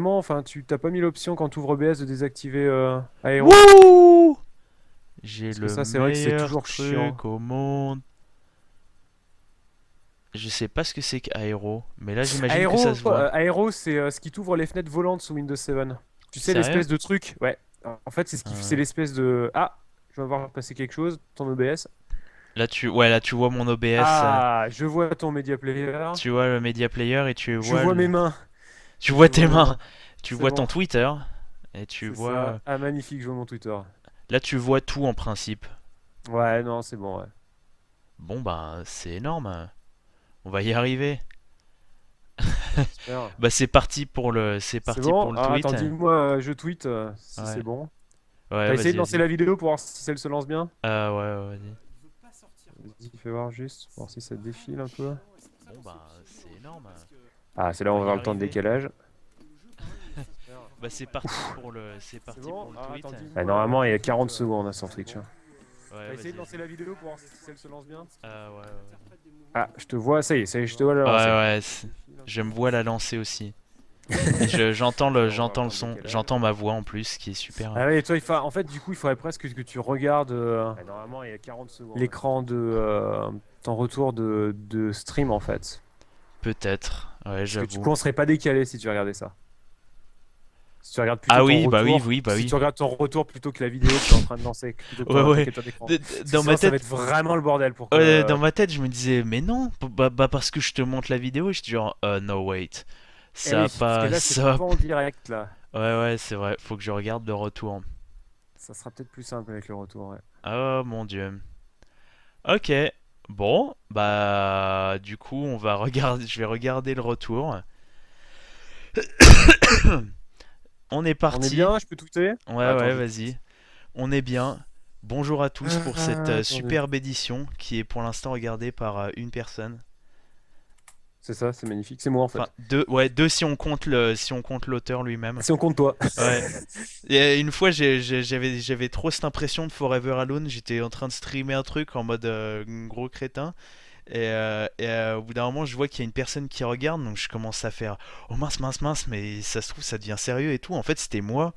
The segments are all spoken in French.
Enfin, tu t'as pas mis l'option quand tu ouvres OBS de désactiver aéro. Wouh! J'ai Parce que le ça, c'est vrai que c'est meilleur toujours chiant. truc au monde. Je sais pas ce que c'est qu'aéro, mais là j'imagine que ça se voit. Aéro, c'est ce qui t'ouvre les fenêtres volantes sous Windows 7. Tu sais, Sérieux? l'espèce de truc. Ouais. En fait, c'est Euh, l'espèce de. Ah, je vais voir passer quelque chose. Ton OBS. là tu vois mon OBS, Ah, je vois ton Media Player. tu vois le Media Player et tu Je vois vois mes mains. tu Je vois vois tes mes mains, mains. tu C'est vois bon. ton Twitter et tu C'est vois ça. Ah, magnifique, je vois mon Twitter. là tu vois tout en principe. Ouais, non, c'est bon, ouais. Bon bah c'est énorme. On va y arriver. J'espère. Bah c'est C'est parti bon? pour le Ah, attends, tweet. dis-moi, je tweet si c'est Ouais. bon. Ouais, T'as essayé de vas-y, lancer vas-y. la vidéo pour voir si elle se lance bien? Ouais, vas-y. Vas-y, fais voir juste, voir si ça défile un peu. Bon bah c'est énorme. Ah, c'est là On où on va va y voir le temps de arriver. décalage. Bah c'est C'est parti bon? pour le Ah, tweet. attends, dis-moi. Normalement, il y a 40 secondes hein, sur Twitch, hein. Ouais, T'as essayé vas-y, de lancer vas-y. la vidéo pour voir si elle se lance bien? Ouais. Ah, je te vois, ça y est, je te vois la Ouais, lancer. ouais, Ça défile un je me peu. vois la lancer aussi. Et C'est là où on va voir le j'entends le temps de son, décalage. j'entends ma voix en plus, qui est super. Ah ouais, et toi, en fait, du coup, il faudrait presque que tu regardes normalement, il y a 40 secondes. L'écran de ton retour de stream, en fait. Peut-être, ouais, Parce que du j'avoue. coup, on serait pas décalé si tu regardais ça. Si tu regardes plutôt Ah ton oui, retour, bah si oui. tu regardes ton retour plutôt que la vidéo que tu es en train de lancer, plutôt que Ouais, ton ouais. capture d'écran. Parce que Dans sinon, ma ça va tête, être vraiment le bordel pour que. dans ma tête, je me disais, mais non, bah parce que je te montre la vidéo, et je dis genre, no wait, Eh ça a oui, parce que pas, là, c'est ça. pas en direct, là. Ouais, c'est vrai. Faut que je regarde le retour. Ça sera peut-être plus simple avec le retour, ouais. Oh mon dieu. Ok. Bon, bah du coup, on va regarder. Je vais regarder le retour. On est On est parti. bien, je peux tweeter? Attends, Ouais, je vas-y. tweete. On est bien. Bonjour à tous pour cette Attendez. superbe édition qui est pour l'instant regardée par une personne. C'est ça, c'est magnifique. C'est moi, en Enfin, fait. deux si on compte si on compte l'auteur lui-même. Si on compte toi. Ouais. Et une fois, j'avais trop cette impression de Forever Alone. J'étais en train de streamer un truc en mode gros crétin. Au bout d'un moment, je vois qu'il y a une personne qui regarde, donc je commence à faire oh mince, mais ça se trouve, ça devient sérieux et tout. En fait, c'était moi.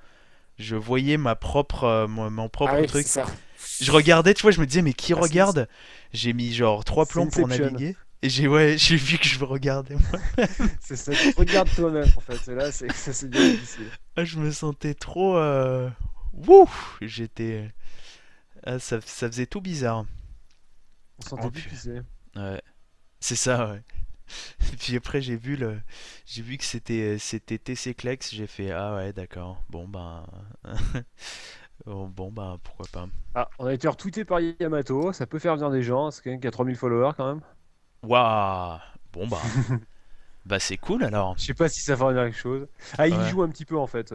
Je voyais mon Ah propre oui, c'est truc. ça. Je regardais, tu vois, je me disais, mais qui Ah, regarde? J'ai mis genre trois c'est plombs pour Inception. naviguer. Et ouais, j'ai vu que je me regardais moi. C'est ça, tu te regardes toi-même, en fait. Et là, ça, c'est bien difficile. Ah, je me sentais trop. Wouh! J'étais. Ça faisait tout bizarre. On sentait Oh, plus qui c'est. ouais. C'est ça, ouais. Et puis après, j'ai vu que c'était TC Klex. J'ai fait ah ouais, d'accord. Bon ben, bon ben, pourquoi pas. Ah, on a été retweeté par Yamato. Ça peut faire venir des gens. C'est quelqu'un qui a 3000 followers, quand même. Waouh. Bon bah c'est cool alors. Je sais pas si ça va venir quelque chose. Ah, il Ouais. joue un petit peu, en fait.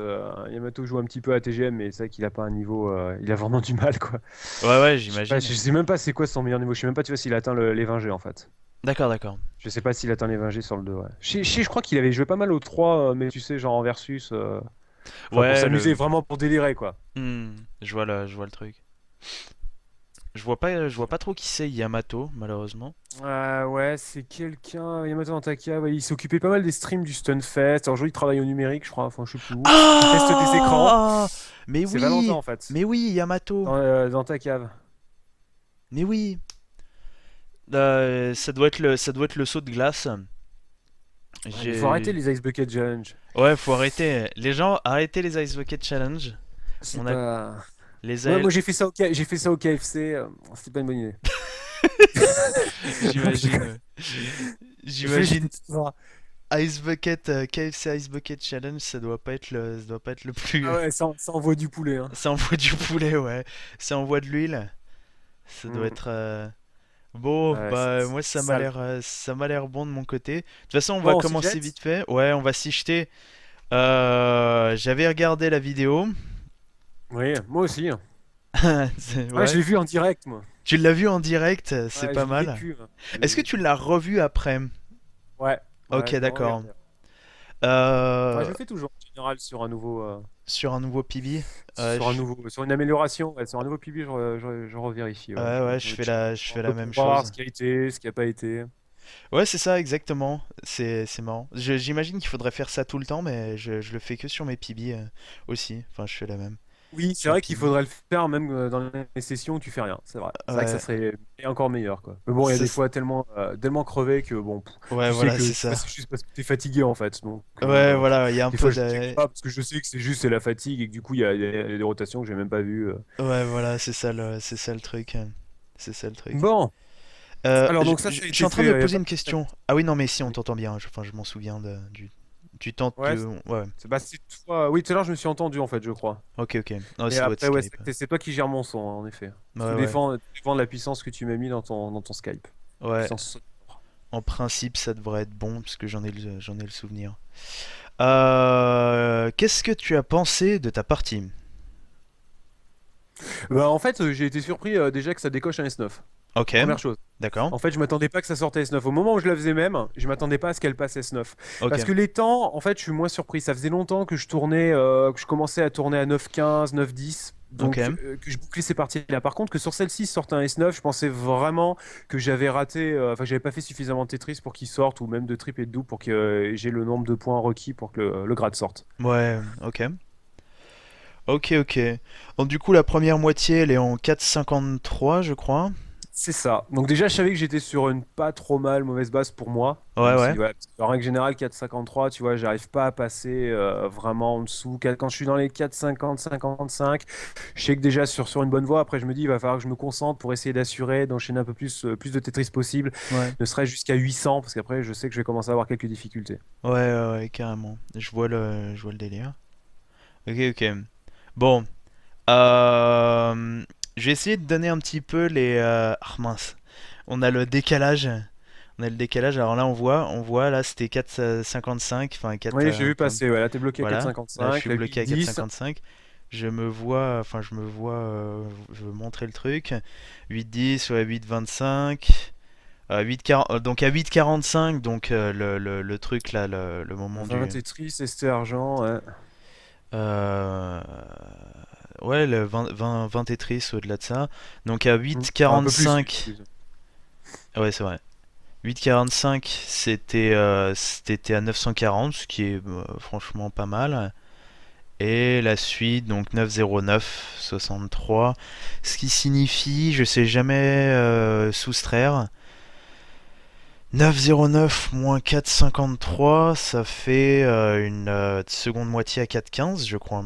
Yamato joue un petit peu à TGM, mais c'est vrai qu'il a pas un niveau. Il a vraiment du mal, quoi. Ouais, Je sais pas, j'imagine. je sais même pas c'est quoi son meilleur niveau. Je sais même pas, tu vois, s'il a atteint les 20 G, en fait. D'accord. Je sais pas s'il atteint les 20 G sur le 2, ouais. Je crois qu'il avait joué pas mal au 3, mais tu sais, genre en versus. Enfin, pour Ouais, s'amuser, vraiment pour délirer, quoi. je vois le truc. Je vois pas trop qui c'est Yamato, malheureusement. Ouais, c'est quelqu'un, Yamato Antaka, ouais, il s'occupait pas mal des streams du Stunfest. Alors, aujourd'hui, il travaille au numérique, je crois, enfin, je sais plus où. Il teste des écrans. Ah! C'est Valentin, en fait, Mais oui, Yamato. dans ta cave. Mais oui. Ça doit être le saut de glace. Ouais, il faut arrêter J'ai. les Ice Bucket Challenge. Ouais, faut arrêter. Les gens, arrêtez les Ice Bucket Challenge. C'est On a pas. les Moi, AL. j'ai fait ça j'ai fait ça au KFC. C'était pas une bonne idée. Non, je J'imagine. déconne. J'ai J'imagine. dit tout ça. Ice Bucket, KFC Ice Bucket Challenge, ça doit pas être le plus. Ah ouais, ça envoie du poulet, hein. Ça envoie du poulet, ouais. Ça envoie de l'huile. Ça doit Mm. être. Bon, Ouais, bah moi c'est sale. ça m'a l'air bon de mon côté. De toute façon, on va Bon, on s'y commencer jette? vite fait. Ouais, on va s'y jeter. J'avais regardé la vidéo. Oui, moi aussi. Ouais, je Ouais. l'ai vu en direct, moi. Tu l'as vu en direct, c'est Ouais, pas je l'ai mal. vécu, hein. Je l'ai Est-ce que tu vécu. l'as revu après? Ouais, ouais, Ok, je l'ai d'accord. regardé. Ouais, je Euh, le fais toujours en général sur un nouveau, sur un nouveau PB? Euh, je- sur une amélioration, ouais, sur un nouveau PB, je revérifie, ouais, ouais, je je check je un fais peu la pour même voir chose. ce qui a été, ce qui a pas été. Ouais, c'est ça, exactement. C'est marrant. J'imagine qu'il faudrait faire ça tout le temps, mais je le fais que sur mes PB aussi. Enfin, je fais la même Oui, c'est sur vrai qu'il PB. faudrait le faire même dans les sessions où tu fais rien. C'est vrai. C'est vrai que ça Ouais, serait encore meilleur, quoi. Mais bon, il y a ça des s- fois tellement crevé que bon, ouais, tu sais voilà, que c'est des fois, ça. c'est juste parce que t'es fatigué en fait. Donc Ouais, voilà, il y a un des fois peu je check de... pas parce que je sais que c'est la fatigue et que du coup il y a des rotations que j'ai même pas vues. Ouais, voilà, c'est ça le truc. C'est ça le truc. Bon, alors donc ça Je ça a suis été en train de fait me il y a poser pas une très question. Ah oui, non, mais si, on oui. t'entend bien. Enfin, je m'en souviens du temps Ouais, de... Ouais, c'est toi. Oui, tout à l'heure je me suis entendu en fait, je crois. ok, ok. Non, Mais ça doit être après ouais, Skype. c'est toi qui gères mon son, hein, en effet. Ouais, ouais. Tout dépend de la puissance que tu m'as mis dans ton Skype. Ouais, Puissance sonore. en principe, ça devrait être bon, parce que j'en ai le souvenir. Qu'est-ce que tu as pensé de ta partie? Bah, en fait, j'ai été surpris déjà que ça décoche un S9. Ok, Première chose. d'accord. En fait, je m'attendais pas que ça sorte S9. Au moment où je la faisais même, je m'attendais pas à ce qu'elle passe S9. Ok. Parce que les temps, en fait, je suis moins surpris. Ça faisait longtemps que que je commençais à tourner à 9.15, 9.10. Ok. Donc, que je bouclais ces parties-là. Par contre, que sur celle-ci sorte un S9, je pensais vraiment que j'avais raté, enfin, que j'avais pas fait suffisamment de Tetris pour qu'il sorte, ou même de trip et de double pour que j'ai le nombre de points requis pour que le grade sorte. Ouais, ok. Ok, ok. Donc du coup, la première moitié, elle est en 4,53, je crois. C'est ça. Donc déjà, je savais que j'étais sur une pas trop mal mauvaise base pour moi, Ouais, même ouais. si, ouais, parce en règle générale, 4,53, tu vois, j'arrive pas à passer vraiment en dessous. Quand je suis dans les 4,50, 55, je sais que déjà sur une bonne voie, après je me dis, il va falloir que je me concentre pour essayer d'assurer, d'enchaîner un peu plus de Tetris possible, Ouais. ne serait-ce jusqu'à 800, parce qu'après, je sais que je vais commencer à avoir quelques difficultés. Ouais, ouais, ouais, carrément. Je vois le délire. Ok, ok. Bon. Euh... Je vais essayer de donner un petit peu les... Ah mince. On a le décalage. On a le décalage. Alors là, on voit là, c'était 4,55. Enfin, 4... Oui, j'ai vu passer, ouais, là, t'es bloqué à Voilà. Là, je 4,55, suis la bloqué à 8,10. 4,55. Je me vois, je veux montrer le truc. 8,10 ou à 8,25. 8,40 donc à 8,45, donc le truc là, le moment 20 du... Tetris, ST Argent, ouais. Euh, ouais, le 20 Tetris au-delà de ça. Donc à Enfin, un peu plus, 8,45... excuse. Ouais, c'est vrai. 8,45, c'était à 940, ce qui est franchement pas mal. Et la suite, donc 9,09, 63. Ce qui signifie, je sais jamais soustraire. 9,09 moins 4,53, ça fait une seconde moitié à 4,15, je crois.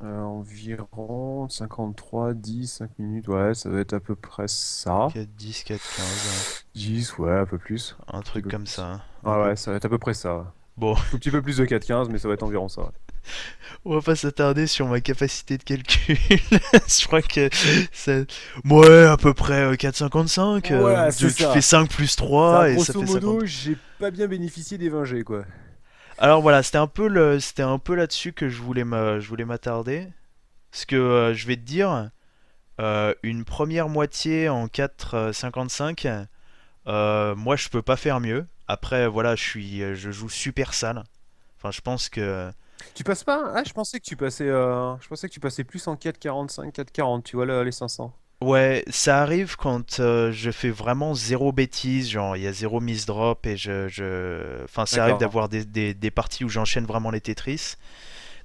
Environ 53, 10, 5 minutes, ouais, ça doit être à peu près ça. 4,10, 4,15, 10, ouais, un peu plus. un Un petit truc peu comme plus. ça. Un Ah peu. ouais, ça va être à peu près ça. Ouais. Bon, Tout petit peu plus de 4,15, mais ça va être environ ça. Ouais, on va pas s'attarder sur ma capacité de calcul. Je crois que ça... Ouais, à peu près 4,55. ouais, c'est Tu fais ça. 5 plus Ça, 3 et ça grosso fait 50. modo, j'ai pas bien bénéficié des 20 G, quoi. Alors voilà, c'était un peu là-dessus que je voulais m'attarder. Parce que je vais te dire, une première moitié en 4,55, moi je peux pas faire mieux. Après, voilà, je joue super sale. Enfin, je pense que... Tu passes pas? Ah, je pensais que tu passais plus en 4,45, 4,40, tu vois, là, les 500. Ouais, ça arrive quand je fais vraiment zéro bêtise, genre il y a zéro miss drop et Enfin, ça arrive D'accord. d'avoir des parties où j'enchaîne vraiment les Tetris.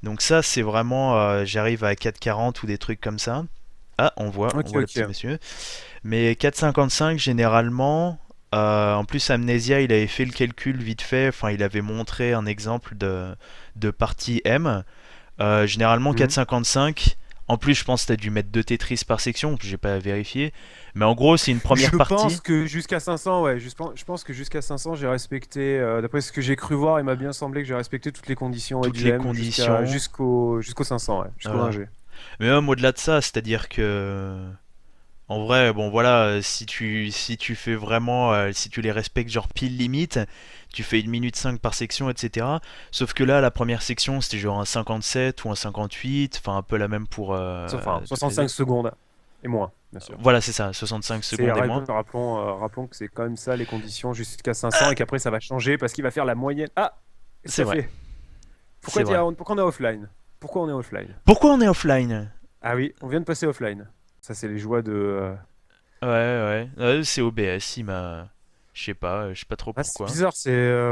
Donc ça, c'est vraiment... j'arrive à 4,40 ou des trucs comme ça. Ah, on Ok, voit le petit ok. monsieur. Mais 4,55 généralement... en plus, Amnesia, il avait fait le calcul vite fait. Enfin, il avait montré un exemple de partie M. Généralement Mhm. 4,55. En plus, je pense que tu as dû mettre 2 Tetris par section. J'ai pas vérifié. Mais en gros, c'est une première Je pense partie. que jusqu'à 500, ouais, je pense que jusqu'à 500, j'ai respecté, d'après ce que j'ai cru voir, il m'a bien semblé que j'ai respecté toutes les conditions ouais, Toutes du les M conditions. jusqu'au 500, ouais, jusqu'au Voilà. 1G. Mais même au-delà de ça, c'est-à-dire que en vrai, bon voilà, si tu fais vraiment, si tu les respectes genre pile limite, tu fais 1 minute 5 par section, etc. Sauf que là, la première section, c'était genre un 57 ou un 58, enfin un peu la même pour Enfin, toutes les 65 autres. secondes et moins, bien sûr. Voilà, c'est ça, 65 secondes et moins. Rappelons que c'est quand même ça les conditions jusqu'à 500 et qu'après ça va changer parce qu'il va faire la moyenne. Ah, qu'est-ce que C'est ça vrai, fait? c'est vrai. Pourquoi on est offline? Pourquoi on est offline? Pourquoi on est offline? Ah oui, on vient de passer offline. Ça, c'est les joies de. Ouais, ouais, ouais, c'est OBS, Je sais pas trop Ah, c'est pourquoi. bizarre,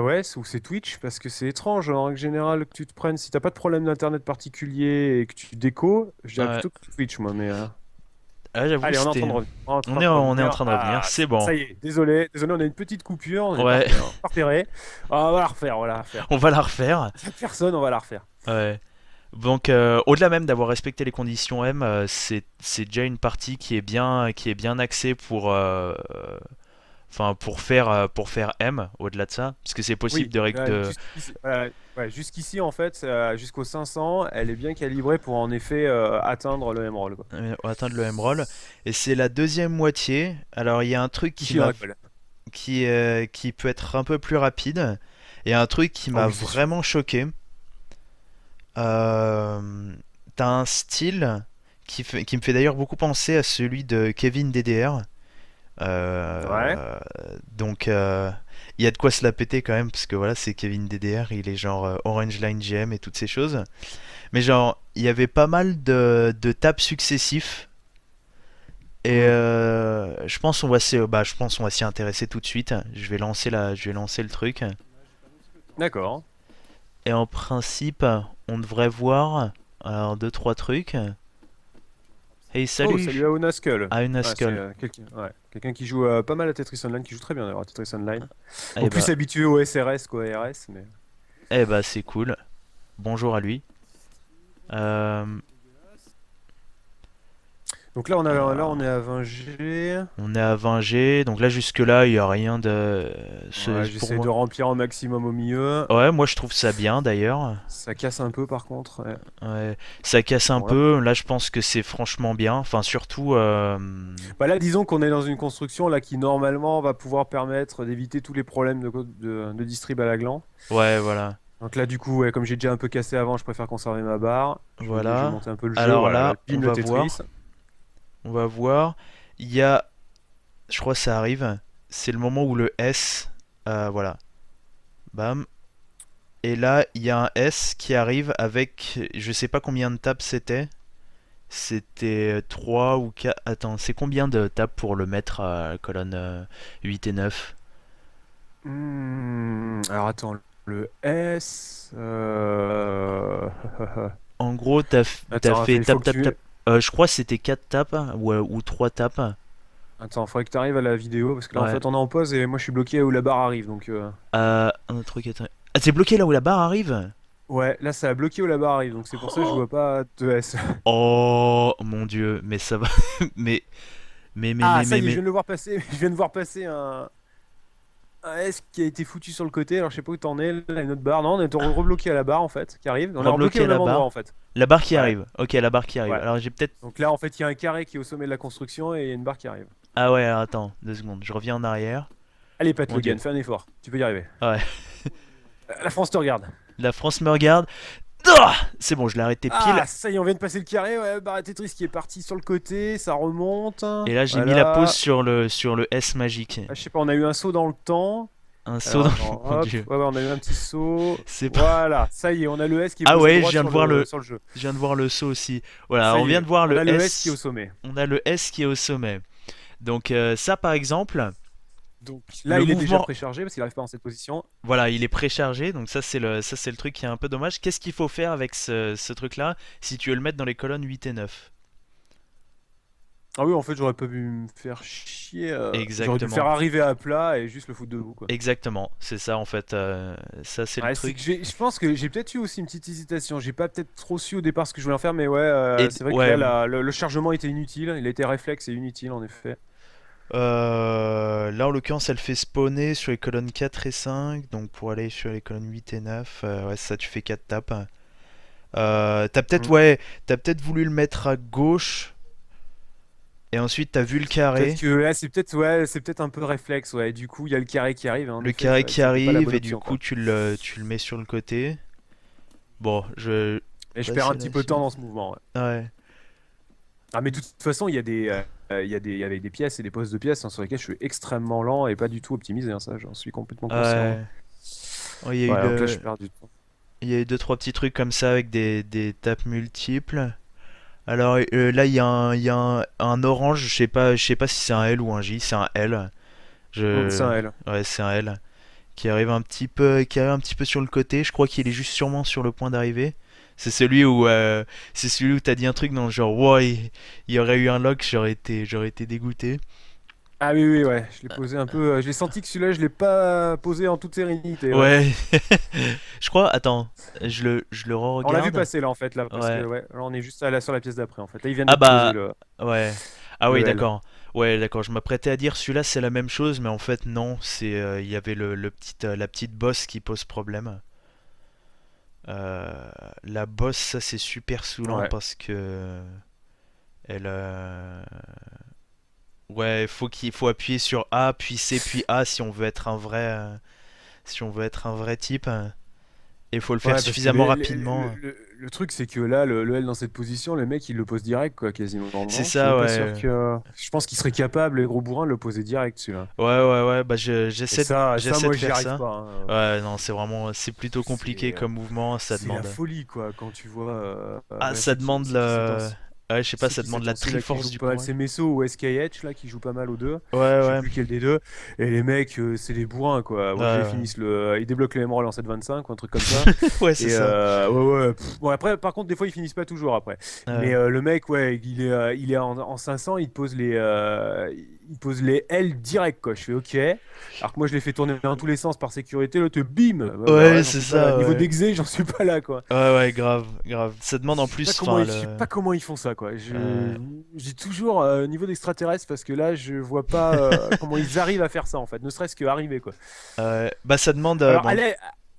ouais, ou c'est Twitch parce que c'est étrange en règle générale que tu te prennes si t'as pas de problème d'internet particulier et que tu déco, je dirais Ouais. plutôt que Twitch moi mais Ah, j'avoue, allez, on est en train c'était. de revenir. On est en train de On est en revenir. train de revenir, Ah, c'est bon. ça y est, désolé, désolé, on a une petite coupure, on est Ouais, pas repéré. Ah, on va la refaire, on va la refaire. on va la refaire. Personne, on va la refaire. Ouais. Donc, au-delà même d'avoir respecté les conditions M, c'est déjà une partie qui est bien axée pour faire M, au-delà de ça, parce que c'est possible Oui, de, jusqu'ici, voilà, ouais, jusqu'ici en fait, jusqu'au 500, elle est bien calibrée pour en effet atteindre le M-roll quoi. atteindre le M-roll. Et c'est la deuxième moitié. Alors, il y a un truc Ici dans la colle. qui peut être un peu plus rapide, et un truc qui Oh m'a oui, c'est sûr. vraiment choqué. T'as un style qui me fait d'ailleurs beaucoup penser à celui de Kevin DDR. Ouais. Euh, donc il y a de quoi se la péter quand même parce que voilà c'est Kevin DDR, il est genre Orange Line GM et toutes ces choses. Mais genre il y avait pas mal de tapes successifs et Hmm. je pense on va s'y intéresser tout de suite. Je vais lancer le truc D'accord. et en principe on devrait voir alors deux trois trucs. Hey Oh, salut, salut à Ona Skull. à une Ouais, c'est Skull. quelqu'un ouais. Quelqu'un qui joue pas mal à Tetris Online, qui joue très bien d'ailleurs à Tetris Online. Bon, Eh plus bah, habitué au SRS qu'au RS, mais. c'est cool. Bonjour à lui. Euh, Donc là, on est alors, à 20G. on est à 20G, donc là jusque-là, il n'y a rien de... Ouais, Pour j'essaie de moi... remplir au maximum au milieu. Ouais, moi je trouve ça bien d'ailleurs. Ça casse un peu par contre. Ouais. Ouais, ça casse un Bon, là, peu, là je pense que c'est franchement bien. Enfin surtout... bah là, disons qu'on est dans une construction là qui normalement va pouvoir permettre d'éviter tous les problèmes de distrib à la gland. Ouais, voilà. Donc là, du coup, ouais, comme j'ai déjà un peu cassé avant, je préfère conserver ma barre. Je vais Voilà. monter un peu le jeu. Alors Voilà, là, là, pile le Tetris. on va voir. Il y a... Je crois que ça arrive. C'est le moment où le S... voilà. Bam. Et là, il y a un S qui arrive avec... Je sais pas combien de tapes c'était. C'était 3 ou 4. Attends, c'est combien de tapes pour le mettre à la colonne 8 et 9? Alors attends, le S. En gros, t'as Attends, fait il faut tape, que tape, tu. tape. Je crois que c'était 4 tapes ou 3 tapes. Attends, faudrait que tu arrives à la vidéo parce que là en Ouais. fait on est en pause et moi je suis bloqué où la barre arrive donc. Un autre truc, attends. Ah, c'est bloqué là où la barre arrive? Ouais, là ça a bloqué où la barre arrive donc c'est pour ça que je Oh, vois pas de S. oh mon dieu, mais ça va. Mais, Ah, ça y est, je mais. viens de le voir passer. Je viens de voir passer un S qui a été foutu sur le côté. Alors je sais pas où t'en es. Là, une autre barre. Non, on est rebloqué à la barre en fait qui arrive. On est rebloqué Rebloquer au la même endroit barre. en fait. La barre qui Ouais, arrive. Ok, la barre qui arrive. ouais. Alors j'ai peut-être. Donc là en fait il y a un carré qui est au sommet de la construction et il y a une barre qui arrive. Ah ouais, alors attends, 2 secondes. Je reviens en arrière. Allez, Pat Mon Le Guen, dieu. fais un effort. Tu peux y arriver. Ouais. La France te regarde. La France me regarde. Ah, c'est bon, je l'ai arrêté pile. Ah, ça y est, on vient de passer le carré. Ouais, barre à Tetris qui est parti sur le côté. Ça remonte. Et là, j'ai mis la pause Voilà. sur le S magique. Ah, je sais pas, on a eu un saut dans le temps. Un saut Alors dans... attends, Mon hop. dieu. Ouais, ouais, on a eu un petit saut. C'est pas... Voilà, ça y est, on a le S qui est Ah posé ouais, droit sur sur le jeu. je viens de voir le saut aussi. Voilà, Ça on y vient est, de voir on le a le S qui est au S. sommet. On a le S qui est au sommet. Donc ça, par exemple, Donc là, le il est déjà mouvement... préchargé parce qu'il arrive pas en cette position. Voilà, il est préchargé, donc ça c'est le truc qui est un peu dommage. Qu'est-ce qu'il faut faire avec ce truc-là si tu veux le mettre dans les colonnes 8 et 9? Ah oui, en fait, j'aurais pas pu me faire chier. J'aurais dû le faire Exactement. arriver à plat et juste le foutre debout, quoi. Exactement, c'est ça en fait. Ça c'est le Ouais, c'est que truc. je pense que j'ai peut-être eu aussi une petite hésitation. J'ai pas peut-être trop su au départ ce que je voulais en faire, mais ouais, c'est vrai que Ouais, là, le chargement était inutile. Il a été réflexe et inutile, en effet. là en l'occurrence elle fait spawner sur les colonnes 4 et 5, donc pour aller sur les colonnes 8 et 9, ouais ça tu fais 4 tapes. Hmm. T'as peut-être voulu le mettre à gauche et ensuite t'as vu le Peut-être carré. que là, c'est peut-être ouais, c'est peut-être un peu réflexe, ouais. Du coup, il y a le carré qui arrive. En Le effet, carré qui c'était pas la arrive bonne et du option, coup quoi. tu le mets sur le côté. Bon, je Et je perds un passer petit peu de là-dessus. temps dans ce mouvement, ouais. Ouais. Ah, mais de toute façon, il y avait des pièces et des postes de pièces hein, sur lesquelles je suis extrêmement lent et pas du tout optimisé. Hein, ça, j'en suis complètement conscient. Ouais. Ouais, il y a eu Ouais, donc là, je perds du temps. il y a eu deux trois petits trucs comme ça avec des tapes multiples. Alors là il y a un orange, je sais pas si c'est un L ou un J, c'est un L. C'est Je... un L. Ouais, c'est un L qui arrive un petit peu sur le côté. Je crois qu'il est juste sûrement sur le point d'arriver. C'est celui où, c'est celui où t'as dit un truc dans le genre, wow, il y aurait eu un lock, j'aurais été dégoûté. Ah oui, oui, ouais, je l'ai posé un peu. Je l'ai senti que celui-là, je l'ai pas posé en toute sérénité, ouais. Ouais, je crois. Attends, je le On l'a vu re-regarde. passer là en fait, là, parce que Ouais. ouais, là on est juste sur la pièce d'après en fait. Là, il vient Ah d'être posé bah, ouais. Ah oui, le L. d'accord. Ouais, d'accord. Je m'apprêtais à dire celui-là c'est la même chose, mais en fait non. Il y avait la petite bosse qui pose problème. La bosse, ça c'est super saoulant Ouais. parce que elle, ouais, faut appuyer sur A, puis C, puis A si on veut être un vrai type. Et il faut le faire Ouais, parce que suffisamment rapidement. le truc, c'est que là, le L dans cette position, le mec, il le pose direct, quoi, quasiment. C'est Non, je suis ça, même pas sûr ouais. que. Je pense qu'il serait capable, les gros bourrins, de le poser direct, celui-là. Ouais, ouais, ouais. Bah, Et j'essaie de, ça, j'essaie moi, de j'y faire arrive ça. pas, hein. Ouais, non, c'est plutôt compliqué C'est, comme mouvement. Ça c'est la demande. folie, quoi, quand tu vois. Ah, Bah, ça demande le. Ouais, je sais pas, c'est ça qui demande cette la ancien là qui triforce joue du pas mal? poing. C'est Messo ou SKH là qui joue pas mal aux deux. Ouais, Je sais ouais. plus lequel des deux. Et les mecs, c'est des bourrins quoi. Ouais, Obligés, ils ouais. finissent ils débloquent le Emerald en 7,25 ou un truc comme ça. Ouais, c'est Et ça. ouais, ouais. Bon, après, par contre, des fois, ils finissent pas toujours après. Mais Ouais. le mec, ouais, il est en 500, il pose les L direct, quoi. Je fais OK. Alors que moi, je l'ai fait tourner dans tous les sens par sécurité. Là, te bim! Bah, Ouais, ouais, j'en c'est suis pas là. ça, Niveau ouais. d'exé, j'en suis pas là, quoi. Ouais, ouais, grave, grave. Ça demande en plus, enfin, Je sais pas comment ils font ça, quoi. euh, Je dis toujours au niveau d'extraterrestres parce que là, je vois pas comment ils arrivent à faire ça, en fait. Ne serait-ce qu'arriver, quoi. bah, ça demande, Alors, bon,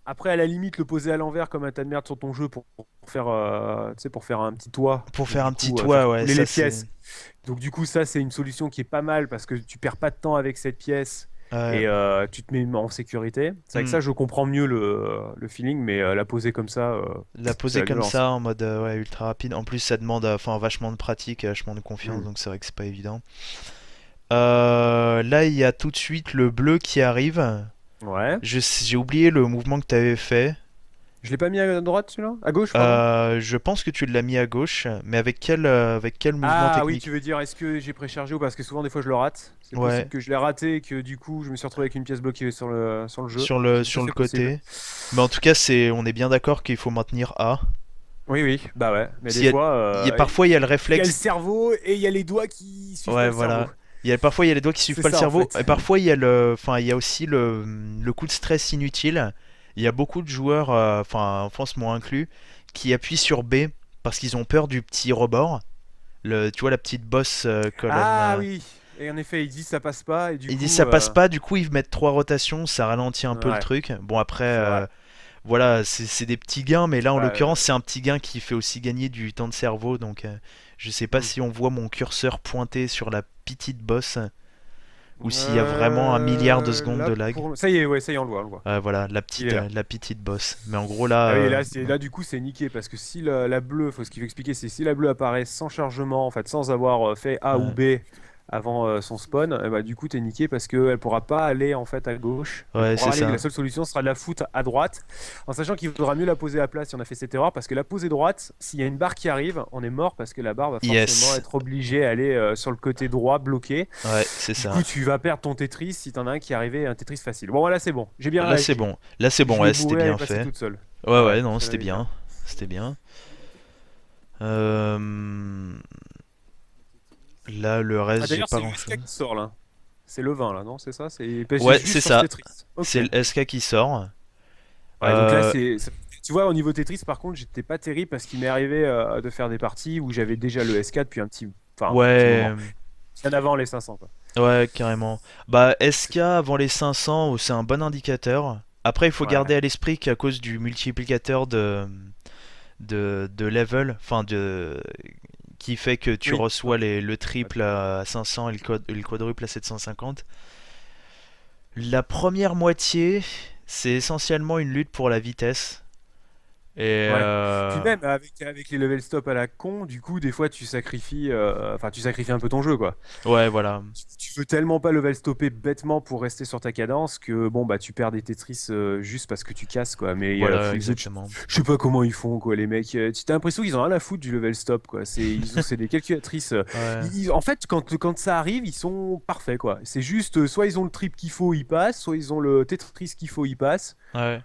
après, à la limite, le poser à l'envers comme un tas de merde sur ton jeu pour faire, tu sais, pour faire un petit toit. pour Donc, faire du un petit coup, toit, faire ouais, couler ça les c'est. pièces. Donc, du coup, ça, c'est une solution qui est pas mal parce que tu perds pas de temps avec cette pièce Ouais. et tu te mets en sécurité. C'est vrai que Hmm. ça, je comprends mieux le feeling, mais la poser comme ça, La c'est poser la comme violence. ça en mode ouais, ultra rapide. En plus, ça demande enfin vachement de pratique, vachement de confiance, Hmm. donc c'est vrai que c'est pas évident. Là, il y a tout de suite le bleu qui arrive. Ouais. J'ai oublié le mouvement que tu avais fait. Je l'ai pas mis à droite celui-là? À gauche, pardon? Je pense que tu l'as mis à gauche, mais avec quel mouvement Ah oui, tu technique? veux dire, est-ce que j'ai préchargé ou parce que souvent des fois je le rate? C'est possible Ouais, que je l'ai raté et que du coup je me suis retrouvé avec une pièce bloquée sur le jeu. sur le, Ça sur le c'est possible. côté. Mais en tout cas, on est bien d'accord qu'il faut maintenir A. Oui, oui, bah ouais. Mais des S'il y a, fois, parfois, il y a le il y a le réflexe. cerveau et il y a les doigts qui suivent pas Ouais, le cerveau. voilà. Parfois, il y a les doigts qui suivent C'est pas le ça en cerveau. fait. Et parfois, enfin, il y a aussi le coup de stress inutile. Il y a beaucoup de joueurs, enfin, en France, moi inclus, qui appuient sur B parce qu'ils ont peur du petit rebord. Tu vois, la petite bosse colonne. Ah oui. Et en effet, il dit ça passe pas et du Ils disent coup, ça passe pas, du coup, ils mettent trois rotations, ça ralentit un peu le ouais, truc. Bon, après, c'est vrai. voilà, c'est des petits gains, mais là, en Bah, l'occurrence, c'est un petit gain qui fait aussi gagner du temps de cerveau. Donc, je sais pas hmm. si on voit mon curseur pointer sur la petite bosse. Ou s'il y a vraiment un milliard de secondes Là de lag. pour ça y est, ouais, ça y est, on le voit, on le voit. Voilà, la Il est petite, là. la petite boss. Mais en gros là, Ah oui, là du coup c'est niqué parce que si la bleue, faut ce qu'il faut expliquer, c'est si la bleue apparaît sans chargement, en fait, sans avoir fait A ou ouais, B avant son spawn, bah, du coup t'es niqué parce qu'elle pourra pas aller en fait à gauche. Elle ouais, pourra c'est aller, la ça. seule solution sera de la foutre à droite, en sachant qu'il vaudra mieux la poser à plat si on a fait cette erreur, parce que la poser droite, s'il y a une barre qui arrive, on est mort parce que la barre va forcément Yes. être obligée à aller sur le côté droit bloqué. Ouais, c'est Du coup ça. tu vas perdre ton Tetris si t'en as un qui est arrivé, un Tetris facile. Bon voilà c'est bon, j'ai bien Là c'est réagi. bon. Là c'est bon, Je l'ai ouais, c'était bourré, elle est bien passée fait. toute seule. Ouais, Ouais, ouais, non, ça c'était l'avait bien. bien. C'était bien. Euh, Là, le Ah reste, j'ai d'ailleurs, pas c'est le grand SK chose. qui sort là. C'est le 20 là, non? C'est ça? C'est PSG Ouais, juste c'est sur ce ça. Tetris. Ok. C'est le SK qui sort. Ouais, donc là, Euh, tu vois, au niveau Tetris, par contre, j'étais pas terrible parce qu'il m'est arrivé de faire des parties où j'avais déjà le SK depuis un petit moment. ouais, Bien avant les 500, quoi. ouais, carrément. Bah, SK avant les 500, c'est un bon indicateur. Après, il faut Ouais. garder à l'esprit qu'à cause du multiplicateur de level, enfin qui fait que tu Oui. reçois le triple à 500 et le quadruple à 750. La première moitié, c'est essentiellement une lutte pour la vitesse. Et Ouais. même avec les level stop à la con, du coup, des fois, tu sacrifies un peu ton jeu, quoi. Ouais, voilà. Tu veux tellement pas level stopper bêtement pour rester sur ta cadence que bon bah tu perds des Tetris juste parce que tu casses quoi. Mais Voilà, les autres, exactement. je sais pas comment ils font quoi les mecs. Tu as l'impression qu'ils ont rien à foutre du level stop quoi. C'est des calculatrices. Ouais, En fait quand ça arrive ils sont parfaits quoi. C'est juste soit ils ont le trip qu'il faut ils passent, soit ils ont le Tetris qu'il faut ils passent. ouais.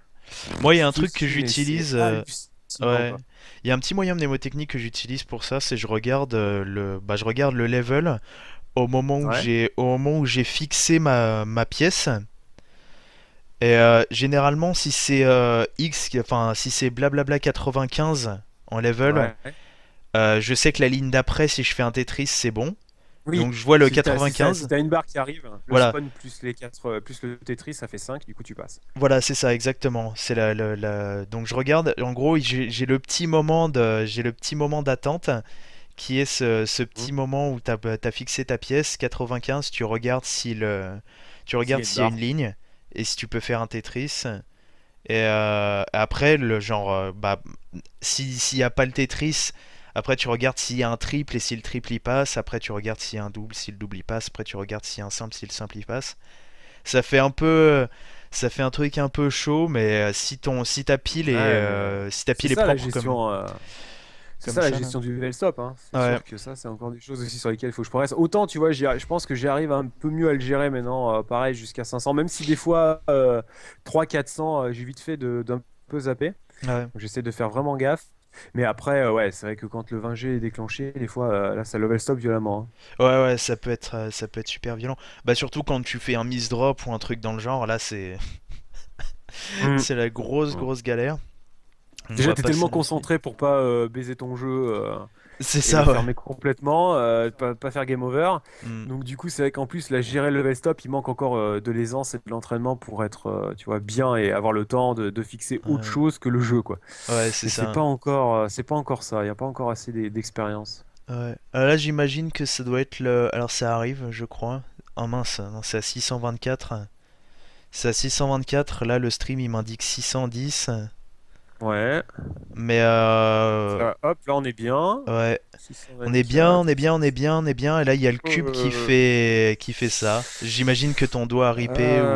Moi, il y a un truc que Ceci mais c'est j'utilise. hallucinant Ouais. quoi. Il y a un petit moyen mnémotechnique que j'utilise pour ça, c'est je regarde le level Ouais. au moment où j'ai fixé ma pièce. Et généralement, si c'est enfin si c'est blablabla 95 en level, Ouais. je sais que la ligne d'après, si je fais un Tetris, c'est bon. Oui, Donc je vois le si 95. t'as une barre qui arrive, le Voilà, spawn plus les 4 plus le Tetris, ça fait 5 du coup tu passes. voilà, c'est ça exactement. C'est Donc je regarde. En gros, j'ai le petit moment d'attente qui est ce Hmm. petit moment où t'as fixé ta pièce 95. Tu S'il y regardes a une s'il y a une barre. ligne et si tu peux faire un Tetris. Et après, s'il n'y a pas le Tetris, après tu regardes s'il y a un triple et si le triple y passe. Après, tu regardes s'il y a un double, si le double y passe. Après, tu regardes s'il y a un simple, si le simple y passe. Ça fait un peu. Ça fait un truc un peu chaud, mais si Ouais, mais si ta c'est pile est ça la propre gestion. C'est comme ça la ça là. gestion du level stop, hein. C'est Ouais, sûr que ça, c'est encore des choses aussi sur lesquelles il faut que je progresse. Autant, tu vois, je pense que j'arrive un peu mieux à le gérer maintenant, pareil, jusqu'à 500. Même si des fois, 300-400, j'ai vite fait d'un peu zapper. ouais, Donc, j'essaie de faire vraiment gaffe. Mais après, ouais, c'est vrai que quand le 20G est déclenché, des fois, là, ça level stop violemment, ouais, ça peut être super violent. Bah surtout quand tu fais un miss drop ou un truc dans le genre, là hein. c'est la Mm. grosse galère. On Déjà, va t'es passer tellement là-dessus. concentré pour pas baiser ton jeu C'est et le ça, ouais. fermer complètement, pas faire game over. Hmm. Donc du coup, c'est vrai qu'en plus, là, gérer le level stop, il manque encore de l'aisance et de l'entraînement pour être, tu vois, bien et avoir le temps de fixer autre Ouais, chose que le jeu, quoi. ouais, c'est Et ça. c'est pas encore ça. Il y a pas encore assez d'expérience. Ouais. Là, j'imagine que ça doit être le. Alors, ça arrive, je crois. Oh mince, non, c'est à 624. C'est à 624. Là, le stream, il m'indique 610. Ouais. Mais Hop, là, on est bien. ouais. On est bien, 624. on est bien, on est bien, on est bien. Et là, il y a le cube Euh, qui fait ça. J'imagine que ton doigt a ripé ou.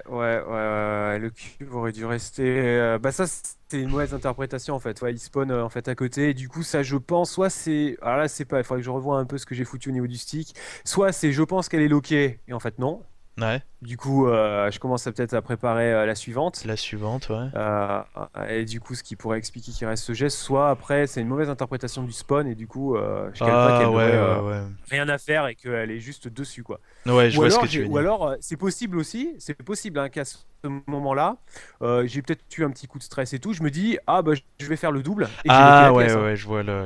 ouais. Le cube aurait dû rester. Bah ça, c'est une mauvaise interprétation en fait. Ouais, il spawn en fait à côté. Et du coup, ça, je pense, soit c'est. Alors là, c'est pas. Il faudrait que je revoie un peu ce que j'ai foutu au niveau du stick. Soit c'est, je pense qu'elle est loquée et en fait non. Ouais. Du coup, je commence peut-être à préparer la suivante. La suivante, ouais. Euh, et du coup, ce qui pourrait expliquer qu'il reste ce geste, soit après, c'est une mauvaise interprétation du spawn et du coup, je cale pas Ah, qu'elle ouais, aurait ouais, ouais. rien à faire et qu'elle est juste dessus, quoi. Ouais, je vois ce que tu veux Ou dire. alors c'est possible aussi, c'est possible hein, qu'à ce moment-là, j'ai peut-être eu un petit coup de stress et tout. Je me dis, ah bah je vais faire le double et que j'ai loqué Ah, la ouais, pièce ouais, hein, ouais,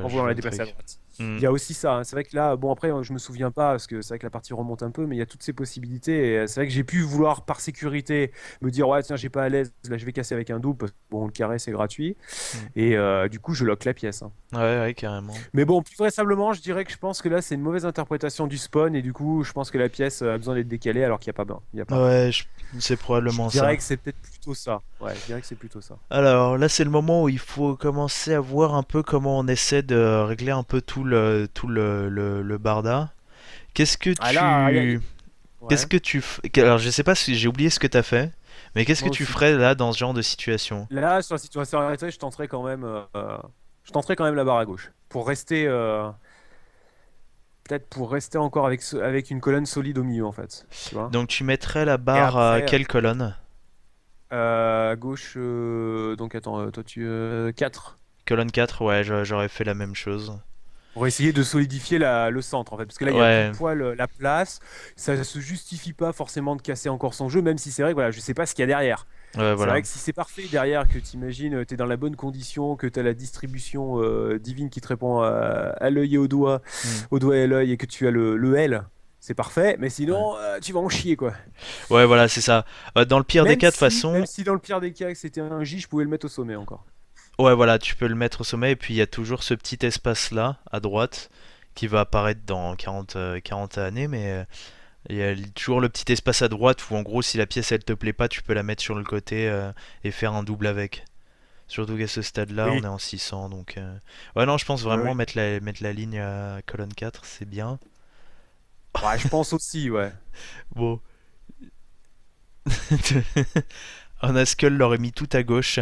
en je voulant vois la le déplacer à truc. droite. Hmm. Il y a aussi ça, hein. C'est vrai que là, bon après, je me souviens pas parce que c'est vrai que la partie remonte un peu, mais il y a toutes ces possibilités. Et c'est vrai que j'ai pu vouloir par sécurité me dire, ouais tiens, j'ai pas à l'aise, là je vais casser avec un double parce que bon, le carré c'est gratuit. Hmm. Et du coup, je lock la pièce, hein. Ouais, ouais, carrément. Mais bon, plus vraisemblablement, je dirais que je pense que là, c'est une mauvaise interprétation du spawn et du coup, je pense que la pièce a besoin d'être décalée alors qu'il n'y a pas besoin. Il y a pas. Ouais, c'est Je probablement dirais ça. que c'est peut-être plutôt ça. Ouais, je dirais que c'est plutôt ça. Alors là, c'est le moment où il faut commencer à voir un peu comment on essaie de régler un peu le barda. Qu'est-ce que Ah là, qu'est-ce ouais, que alors je sais pas si j'ai oublié ce que t'as fait, mais qu'est-ce que moi tu aussi. ferais là dans ce genre de situation? Là, sur la situation arrêtée, je tenterai quand même la barre à gauche pour rester, peut-être pour rester encore avec une colonne solide au milieu en fait. Tu vois. Donc tu mettrais la Et barre à après, quelle colonne? à gauche, donc attends, toi tu 4. Colonne 4, ouais, j'aurais fait la même chose. Pour essayer de solidifier le centre en fait, parce que là il y a pile Ouais, poil la place, ça se justifie pas forcément de casser encore son jeu, même si c'est vrai que voilà, je sais pas ce qu'il y a derrière. ouais, C'est voilà. vrai que si c'est parfait derrière, que tu imagines, tu es dans la bonne condition, que tu as la distribution divine qui te répond à l'œil et Hmm, au doigt et à l'œil, et que tu as le L, c'est parfait, mais ouais. sinon tu vas en chier quoi. Ouais, voilà, c'est ça. Dans le pire des cas, de toute Même façon, si dans le pire des cas que c'était un J, je pouvais le mettre au sommet encore. ouais, voilà, tu peux le mettre au sommet, et puis il y a toujours ce petit espace-là, à droite, qui va apparaître dans 40 années, mais il y a toujours le petit espace à droite où, en gros, si la pièce elle te plaît pas, tu peux la mettre sur le côté et faire un double avec. Surtout qu'à ce stade-là, on Oui. est en 600, donc... Ouais, non, je pense Ouais, vraiment oui. mettre la ligne à colonne 4, c'est bien. Ouais, je pense aussi, ouais. Bon. On a Skull l'aurait mis tout à gauche.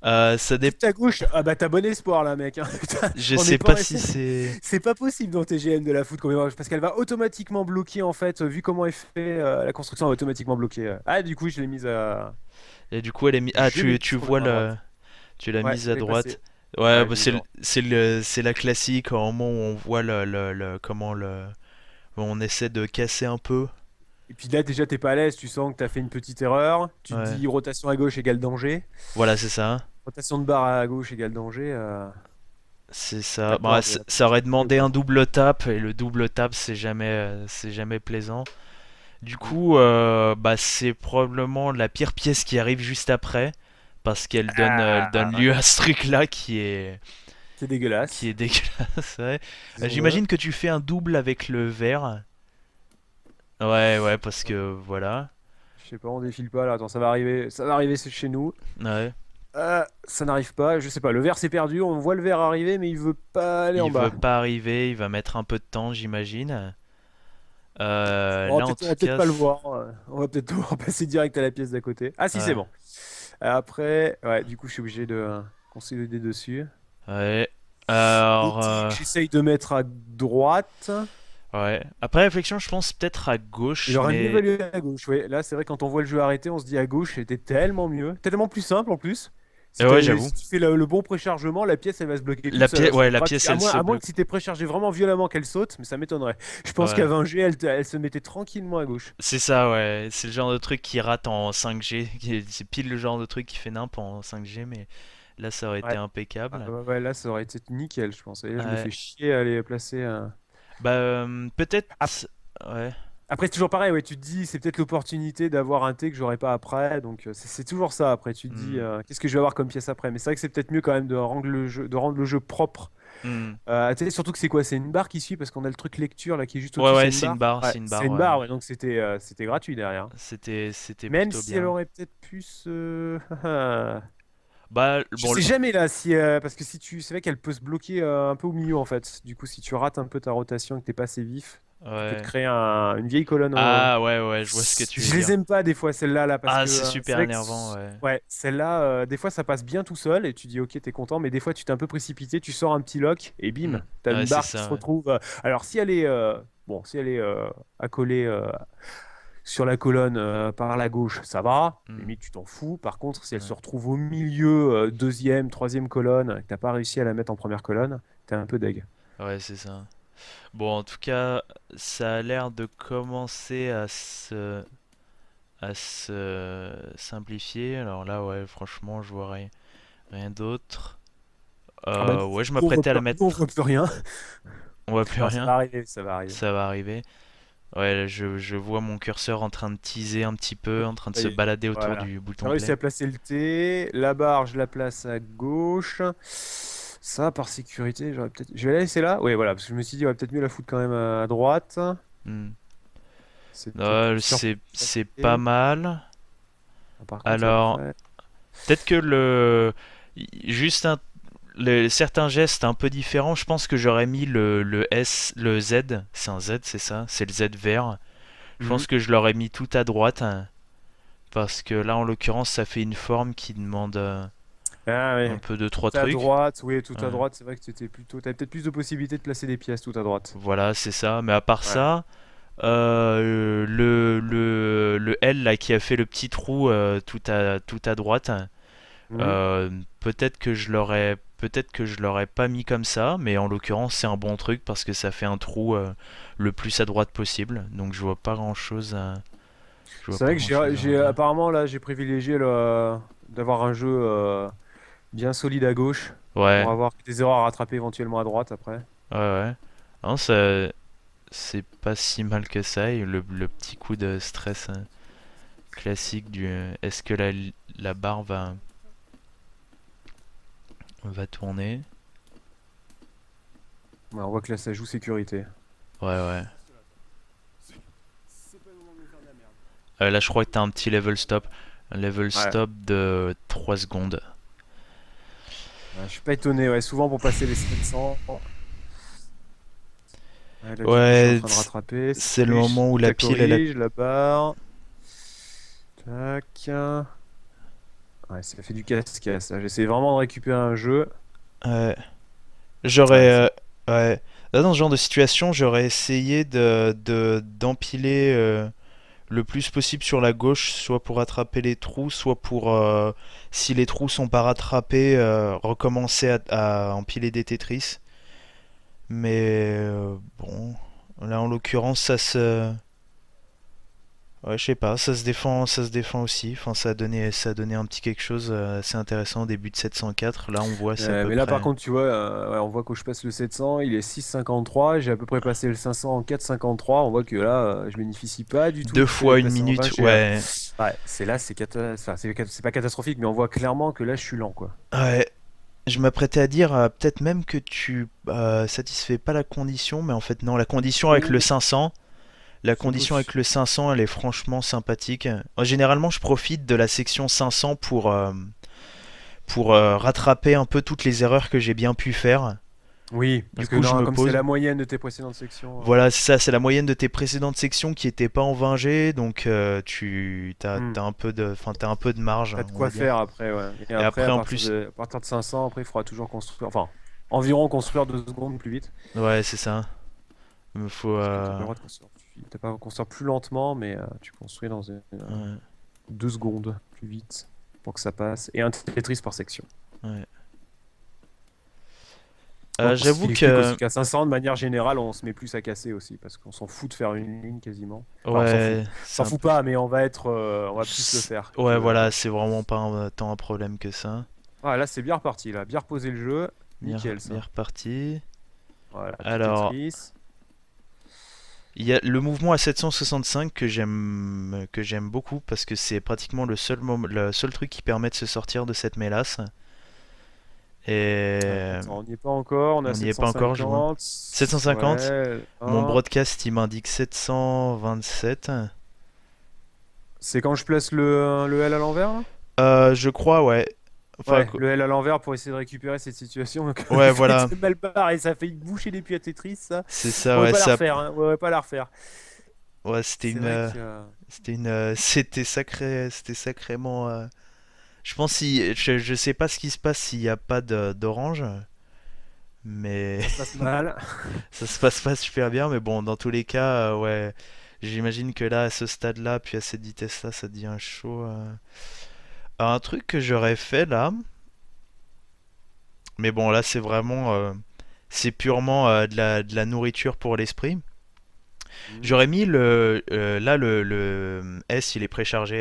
Ça Tout dépend. à gauche, ah bah t'as bon espoir là, mec, hein. Putain, Je on n'est sais pas pas si resté. c'est. C'est pas possible dans TGM de la foot parce qu'elle va automatiquement bloquer en fait, vu comment est fait la construction, elle va automatiquement bloquer. Ah, du coup, je l'ai mise à. Et du coup, elle est mise. Ah, Je l'ai tu mise vois complètement à le. droite. Tu l'as Ouais, mise je à l'ai passée. droite. Ouais, Ouais, bah, je l'ai mis c'est la classique au moment où on voit comment le. Où on essaie de casser un peu. Et puis là, déjà, t'es pas à l'aise, tu sens que t'as fait une petite erreur. Tu te Ouais. dis rotation à gauche égale danger. Voilà, c'est ça. Rotation de barre à gauche égale danger. C'est T'as ça. Bah, peur de. ça aurait Le demandé un coup. double tap et le double tap c'est jamais plaisant. Du Mm. coup, bah c'est probablement la pire pièce qui arrive juste après parce elle donne Ah, lieu à ce truc-là c'est qui est dégueulasse. dégueulasse. Ouais. Disons-le. J'imagine que tu fais un double avec le vert. Ouais, ouais, parce que voilà. Je sais pas, on défile pas là. Attends, ça va arriver. Ça va arriver, c'est chez nous. Ouais. Ça n'arrive pas. Je sais pas. Le verre s'est perdu. On voit le verre arriver, mais il veut pas aller en Il veut bas. pas arriver, il va mettre un peu de temps, j'imagine. Là, en On tout va peut-être cas, pas le voir. On va peut-être devoir passer direct à la pièce d'à côté. Ah si, c'est ouais. bon. Après, ouais, du coup, je suis obligé de consolider dessus. Ouais. Alors, L'outil que j'essaye de mettre à droite, ouais. Après réflexion, je pense peut-être à il gauche, aurait mieux mais valu à gauche. Ouais, là, c'est vrai, quand on voit le jeu arrêté, on se dit à gauche, c'était tellement mieux. Tellement plus simple en plus. ouais, j'avoue. Si tu fais le bon préchargement, la pièce, elle va se bloquer toute seule. Ouais, C'est la gratuit. pièce, elle se À moins que bloque. si t'es préchargé vraiment violemment qu'elle saute, mais ça m'étonnerait. Je pense qu'à Ouais. 20G, elle se mettait tranquillement à gauche. C'est ça, ouais. C'est le genre de truc qui rate en 5G. C'est pile le genre de truc qui fait nimp en 5G, mais là, ça aurait été Ouais. Ah, impeccable. ouais, ouais, là, ça aurait été nickel, je pense. Et là, je me Ouais. fais chier à aller placer. Bah, peut-être. Ouais. Après, c'est toujours pareil, ouais, tu te dis, c'est peut-être l'opportunité d'avoir un thé que j'aurai pas après. Donc, c'est toujours ça. Après, tu te dis, Hmm. qu'est-ce que je vais avoir comme pièce après? Mais c'est vrai que c'est peut-être mieux quand même de rendre le jeu propre. Hmm. Tu sais, surtout que c'est quoi? C'est une barre qui suit parce qu'on a le truc lecture là qui est juste Ouais, au-dessus, c'est ouais, une c'est une barre. barre, Ouais, c'est une c'est barre, une ouais. barre, ouais, donc c'était gratuit derrière. C'était Même plutôt si elle bien. aurait peut-être pu se. Bah, Je bon, sais jamais là, si, parce que si tu. C'est vrai qu'elle peut se bloquer un peu au milieu en fait. Du coup, si tu rates un peu ta rotation et que t'es pas assez vif, tu peux te ouais. créer une vieille colonne. Ah, ouais, ouais, je vois ce que tu veux Je les dire. aime pas des fois celles-là là parce Ah, que c'est c'est super vrai que énervant, ouais. ouais celle-là des fois ça passe bien tout seul et tu dis ok t'es content mais des fois tu t'es un peu précipité tu sors un petit lock et Hmm. bim t'as Ouais, une c'est barre qui se ça, ouais. retrouve alors si elle est bon si elle est accolée sur la colonne par la gauche ça va Hmm. limite tu t'en fous par contre si elle se Ouais. retrouve au milieu deuxième troisième colonne et que t'as pas réussi à la mettre en première colonne t'es un peu deg. Ouais, c'est ça. Bon, en tout cas, ça a l'air de commencer à se simplifier. Alors là, ouais, franchement, je vois rien d'autre. Ah bah Ouais, je nous, m'apprêtais à la nous, on voit mettre. plus rien. On voit plus Bon, ça rien. va arriver ça va arriver. Ça va arriver. Ouais, là, je vois mon curseur en train de teaser un petit peu, en train de Ça se y est, balader autour voilà. du J'ai bouton réussi play. à placer le T. La barre, je la place à gauche. Ça, par sécurité, j'aurais peut-être. Je vais la laisser là. Oui, voilà, parce que je me suis dit, on va peut-être mieux la foutre quand même à droite. Hmm. C'est peut-être plus sûr. C'est pas mal. Ah, par contre, Alors, après. peut-être que juste certains gestes un peu différents, je pense que j'aurais mis le Z, c'est un Z, c'est ça? C'est le Z vert. Je Mhm. pense que je l'aurais mis tout à droite, hein, parce que là, en l'occurrence, ça fait une forme qui demande Ah un ouais. peu de Tout trois à trucs. droite, oui, tout à Ouais. droite, c'est vrai que c'était plutôt. T'avais peut-être plus de possibilités de placer des pièces tout à droite. Voilà, c'est ça. Mais à part Ouais. ça, le L là qui a fait le petit trou tout à droite, Mhm. peut-être que je l'aurais pas mis comme ça, mais en l'occurrence c'est un bon truc parce que ça fait un trou le plus à droite possible. Donc je vois C'est pas vrai que grand-chose à redire. apparemment là, j'ai privilégié d'avoir un jeu bien solide à gauche Ouais, pour avoir des erreurs à rattraper éventuellement à droite après. ouais, ouais. Non, ça c'est pas si mal que ça. Et le petit coup de stress classique du est-ce que la barre va tourner? Ouais, on voit que là, ça joue sécurité. Ouais, ouais. Là, je crois que t'as un petit level stop. Un level Ouais. stop de 3 secondes. Je suis pas étonné, ouais, souvent pour passer les 700. Ouais, là, du coup, je suis en Ouais, train de rattraper. Ça c'est le corrige, moment où la ça pile, elle a... corrige, la barre. Tac. Ouais, ça fait du casse-casse, là. J'essaie vraiment de récupérer un jeu. Ouais. Ouais, J'aurais... c'est ouais. Là, dans ce genre de situation, j'aurais essayé d'empiler le plus possible sur la gauche, soit pour attraper les trous, soit pour, si les trous sont pas rattrapés, recommencer à empiler des Tetris. Mais bon, là en l'occurrence, ça se... Ouais, je sais pas, ça se défend aussi. Enfin, ça a donné un petit quelque chose assez intéressant au début de 704. Là, on voit, c'est à peu Mais là, par près contre, tu vois, ouais, on voit que je passe le 700, il est 6,53. J'ai à peu près passé le 500 en 4,53. On voit que là, je bénéficie pas du tout deux du fait fois d'être une passé en 20. minute. Ouais, Ouais, c'est là, enfin, c'est pas catastrophique, mais on voit clairement que là, je suis lent, quoi. ouais. Je m'apprêtais à dire peut-être même que tu satisfais pas la condition, mais en fait non, la condition avec le Ouh, 500, la c'est condition avec possible. le 500, elle est franchement sympathique. Généralement, je profite de la section 500 pour rattraper un peu toutes les erreurs que j'ai bien pu faire. Oui, Du parce que coup, je non, me comme c'est pose. la moyenne de tes précédentes sections. Voilà, c'est ça, c'est la moyenne de tes précédentes sections qui étaient pas en 20G, donc tu Hmm. t'as un peu de, enfin, t'as un peu de marge, T'as de on va quoi dire. faire après, ouais. Et Et après, après, en plus, à partir de 500, après, il faudra toujours construire, enfin, environ construire 2 secondes plus vite. ouais, c'est ça. Il me faut, Parce que t'as pas le droit de construire plus vite. T'as pas construire plus lentement, mais tu construis dans ouais, 2 secondes plus vite pour que ça passe. Et un Tetris par section. ouais. Bon, ce qui J'avoue explique que aussi qu'à 500, de manière générale, on se met plus à casser aussi, parce qu'on s'en fout de faire une ligne quasiment. Enfin, on s'en fout. ouais, On s'en fout pas, mais on va plus le faire Ouais, que voilà, avant. c'est vraiment pas tant un problème que ça. Ah, là, c'est bien reparti, là. Bien reposé le jeu. Bien, Nickel, bien ça. reparti. Voilà, petit Alors, Tetris. il y a le mouvement à 765 que j'aime beaucoup parce que c'est pratiquement le seul truc qui permet de se sortir de cette mélasse. Et Attends, on n'y est pas encore. On est à on n'y est pas encore, je vois. 750. 750. Ouais. Mon Un. broadcast, il m'indique 727. C'est quand je place le L à l'envers, là? Je crois, ouais. Enfin, Ouais, le L à l'envers pour essayer de récupérer cette situation. Donc, en ouais, effet, voilà. c'est mal barré. Ça fait boucher des pieds à Tetris, ça. C'est ça, On va ouais, pas la ça. refaire, hein. On va pas la refaire. Ouais, C'est vrai que. c'était sacrément. Je pense si, je sais pas ce qui se passe s'il n'y a pas d'orange, mais Ça se passe mal. ça se passe pas super bien. Mais bon, dans tous les cas, ouais, j'imagine que là, à ce stade-là, puis à cette vitesse-là, ça devient chaud. Un truc que j'aurais fait là, mais bon, là, c'est vraiment, c'est purement de la nourriture pour l'esprit. Hmm. J'aurais mis là, le S, il est préchargé,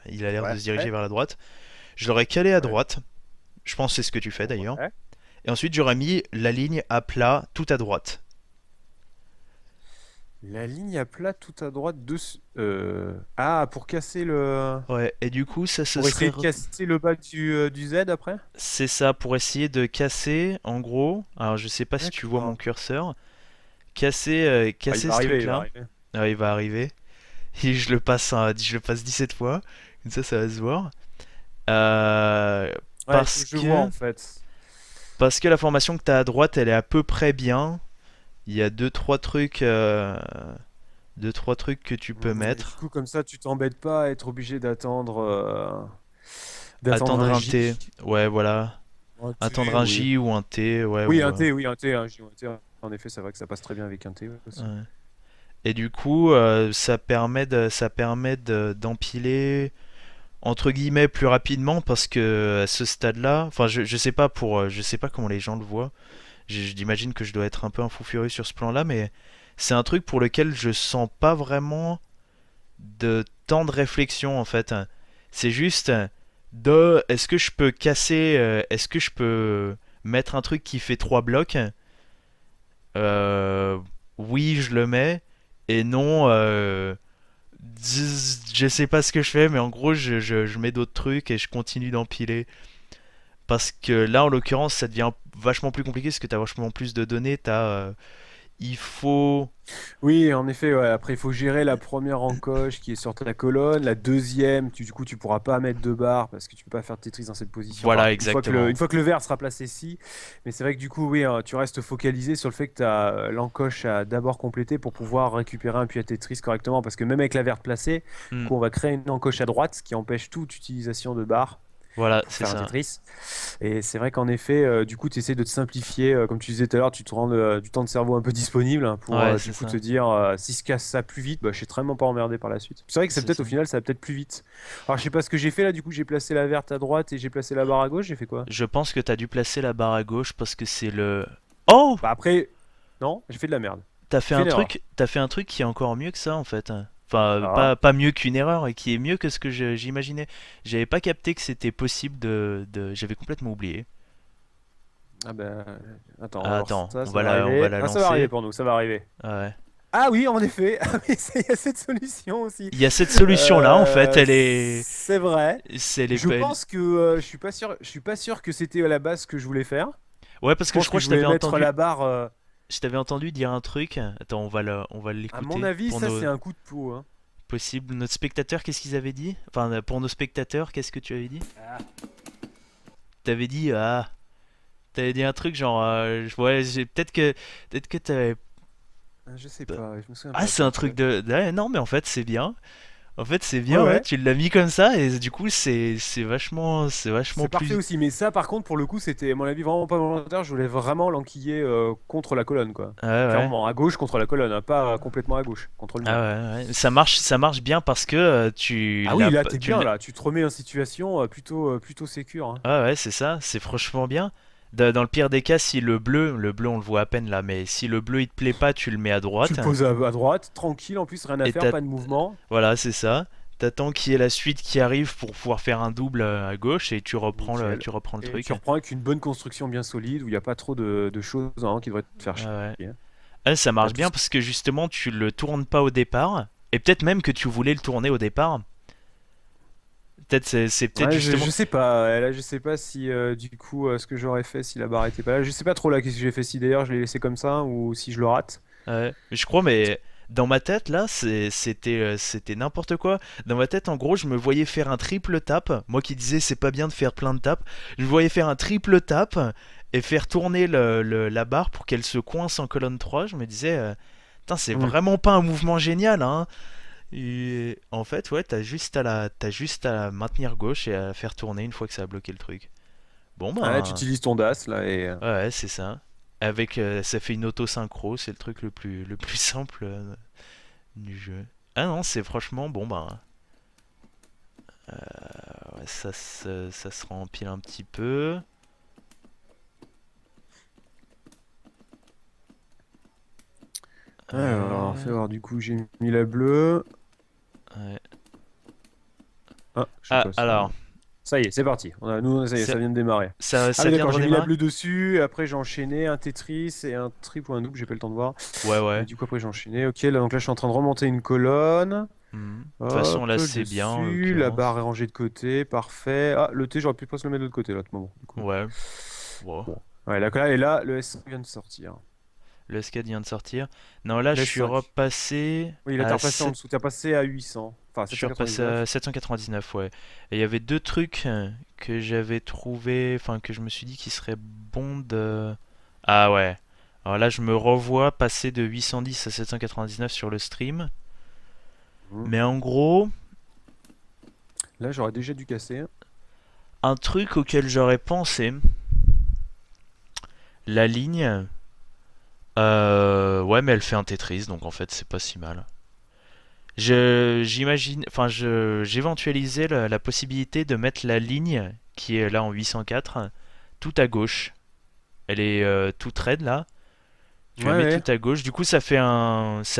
il a l'air de Ouais. se diriger vers la droite. Je l'aurais calé à Ouais. droite. Je pense que c'est ce que tu fais d'ailleurs. Ouais. Et ensuite, j'aurais mis la ligne à plat tout à droite. La ligne à plat tout à droite dessus. Ah, pour casser le. Ouais, et du coup, ça se Pour serait. essayer de casser le bas du Z après? C'est ça, pour essayer de casser, en gros. Alors, je sais pas si tu vois mon D'accord. curseur. Casser, Ah, il casser va ce arriver, il va truc-là. arriver. Ah, il va arriver. Et je le passe 17 fois. Comme ça va se voir. Euh, Ouais, il faut parce que je vois que. en fait. Parce que la formation que tu as à droite, elle est à peu près bien. Il y a deux, trois trucs que tu peux Et du mettre. coup, comme ça, tu t'embêtes pas à être obligé d'attendre Attendre un un J. T. Ouais, voilà. Un Attendre T, un oui. J ou un T, ouais, Oui, ou. un T, oui, un T, un J ou un T. En effet, c'est vrai que ça passe très bien avec un T aussi. Ouais. Et du coup, d'empiler entre guillemets plus rapidement parce que à ce stade-là, enfin, je sais pas je sais pas comment les gens le voient. J'imagine que je dois être un peu un fou furieux sur ce plan-là, mais c'est un truc pour lequel je sens pas vraiment de temps de réflexion en fait. C'est juste de est-ce que je peux casser, est-ce que je peux mettre un truc qui fait 3 blocs. Euh, oui, je le mets. Et non, je sais pas ce que je fais, mais en gros, je mets d'autres trucs et je continue d'empiler. Parce que là, en l'occurrence, ça devient vachement plus compliqué parce que t'as vachement plus de données. il faut... Oui, en effet, ouais. Après, il faut gérer la première encoche qui est sur ta colonne. La deuxième, du coup, tu pourras pas mettre de barre parce que tu peux pas faire de Tetris dans cette position. Enfin, Voilà, une exactement. fois que le verre sera placé, si. Mais c'est vrai que du coup, oui, hein, tu restes focalisé sur le fait que tu as l'encoche à d'abord compléter pour pouvoir récupérer un puits à Tetris correctement. Parce que même avec la verte placée, du Hmm, coup, on va créer une encoche à droite qui empêche toute utilisation de barre voilà, pour c'est faire un ça. Tetris. Et c'est vrai qu'en effet, du coup, tu essaies de te simplifier. Comme tu disais tout à l'heure, tu te rends du temps de cerveau un peu disponible hein, pour Ouais, du c'est coup te ça. dire si je casse ça plus vite, bah, je suis vraiment pas emmerdé par la suite. C'est vrai que c'est C'est peut-être au ça. final, ça va peut-être plus vite. Alors, je sais pas ce que j'ai fait là, du coup, j'ai placé la verte à droite et j'ai placé la barre à gauche. J'ai fait quoi? Je pense que t'as dû placer la barre à gauche parce que c'est le... Oh! Bah, après, non, j'ai fait de la merde. J'ai fait une erreur. T'as fait un truc qui est encore mieux que ça en fait. Enfin, Ah, pas mieux qu'une erreur et qui est mieux que ce que j'imaginais. J'avais pas capté que c'était possible J'avais complètement oublié. ah bah, attends, on va Ah, voir attends, ça, ça va on va arriver. la Ah, ça va arriver lancer. pour nous, ça va arriver. Ah ouais. Ah oui, en effet, ah oui, il y a cette solution aussi. Il y a cette solution là en fait, C'est vrai. c'est les Je pense que je suis pas sûr que c'était à la base ce que je voulais faire. Ouais, Je parce que je pense crois que que je voulais mettre la barre. je t'avais entendu dire un truc. Attends, on va À mon l'écouter avis, pour ça nos c'est un coup de peau, hein. possibles notre spectateurs. Qu'est-ce qu'ils avaient dit? Enfin, pour nos spectateurs, qu'est-ce que tu avais dit? Ah, T'avais dit t'avais dit un truc genre ouais, peut-être que t'avais... je sais pas, je me souviens Ah, pas c'est trop un en truc fait. de ouais, non mais en fait c'est bien. En fait c'est Ouais, bien, ouais, ouais, tu l'as mis comme ça et du coup c'est vachement c'est parfait plus... aussi. Mais ça, par contre, pour le coup, c'était à mon avis vraiment pas volontaire. Je voulais vraiment l'enquiller contre la colonne, quoi. Ouais, ouais. Clairement, à gauche contre la colonne, hein, pas complètement à gauche, contre le Ah mur. ouais, ouais. Ça marche bien parce que Ah oui, là, t'es bien là. Tu te remets en situation plutôt sécure, hein. ah ouais, c'est ça, c'est franchement bien. Dans le pire des cas, si le bleu on le voit à peine là, mais si le bleu il te plaît pas, tu le mets à Tu droite le poses à droite, tranquille, en plus rien à et faire, pas de mouvement. voilà, c'est ça. T'attends qu'il y ait la suite qui arrive pour pouvoir faire un double à gauche et Nickel. tu reprends le Et truc. tu reprends avec une bonne construction bien solide où il n'y a pas trop de choses hein, qui devraient te faire Ah chier, ouais. hein. Ah, ça T'as marche tout bien ce parce que justement tu le tournes pas au départ et peut-être même que tu voulais le tourner au départ. Peut-être c'est peut-être Ouais, justement... je sais pas. Là, je sais pas si du coup ce que j'aurais fait si la barre était pas là. Je sais pas trop là qu'est-ce que j'ai fait si d'ailleurs je l'ai laissé comme ça ou si je le rate. Ouais, je crois, mais dans ma tête, là, c'était n'importe quoi. Dans ma tête, en gros, je me voyais faire un triple tap. Moi qui disais c'est pas bien de faire plein de tapes, je me voyais faire un triple tap et faire tourner la barre pour qu'elle se coince en colonne 3. Je me disais, putain, c'est Hmm. vraiment pas un mouvement génial, hein. Et en fait, ouais, t'as juste à la maintenir gauche et à la faire tourner une fois que ça a bloqué le truc. Bon, Ah, là, tu ben, utilises ton DAS là et ouais, c'est ça. Avec, ça fait une auto-synchro, c'est le truc le plus simple du jeu. Ah non, c'est franchement bon, ben, ouais, ça se rempile un petit peu. alors fais Euh, voir du coup j'ai mis la bleue. ouais. Ah, je sais Ah, pas ça. alors, Ça y est, c'est parti. Nous, ça y est, ça, ça vient de démarrer. Ah ça oui, vient de d'accord, j'ai mis la redémarrer? bleue dessus, et après j'ai enchaîné un Tetris et un triple ou un double, j'ai pas le temps de voir. Ouais, Mais ouais. du coup, après j'ai enchaîné. Ok, là, donc là, je suis en train de remonter une colonne. Mhm. De toute façon, Hop, là, c'est bien en dessus, la barre l'occurrence. est rangée de côté, parfait. Ah, le T, j'aurais pu presque le mettre de l'autre côté, là, à ce moment, du coup. Ouais, wow. Bon. Ouais, là, et là, le S vient de sortir. Le S4 vient de sortir. Non, là, Le S5. Oui, là, t'as repassé en dessous, t'as passé à 800. Enfin, je suis repassé à 799. 799, ouais. Et il y avait deux trucs que j'avais trouvé, enfin que je me suis dit qu'il serait bon de... Ah ouais. Alors là, je me revois passer de 810 à 799 sur le stream. Mhm. Mais en gros, Là, j'aurais déjà dû casser. un truc auquel j'aurais pensé, la ligne... ouais, mais elle fait un Tetris, donc en fait, c'est pas si mal. J'imagine, enfin, j'éventualisais la possibilité de mettre la ligne qui est là en 804 tout à gauche. Elle est toute raide là. Tu Ouais, la mets tout ouais. à gauche. Du coup, ça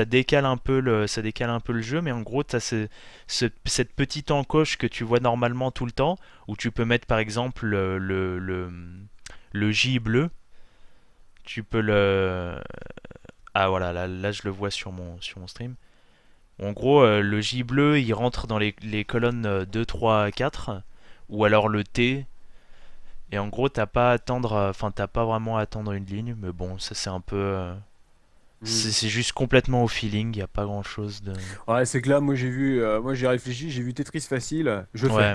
décale un peu le jeu, mais en gros, t'as cette petite encoche que tu vois normalement tout le temps, où tu peux mettre par exemple le J bleu. Tu peux le, ah voilà, là je le vois sur mon stream. En gros, le J bleu, il rentre dans les colonnes 2, 3, 4, ou alors le T. Et en gros, t'as pas à attendre, enfin, t'as pas vraiment à attendre une ligne, mais bon, ça c'est un peu. Hmm. C'est juste complètement au feeling, il n'y a pas grand-chose de... Ouais, c'est que là, moi j'ai réfléchi, j'ai vu Tetris facile, je fais. Ouais,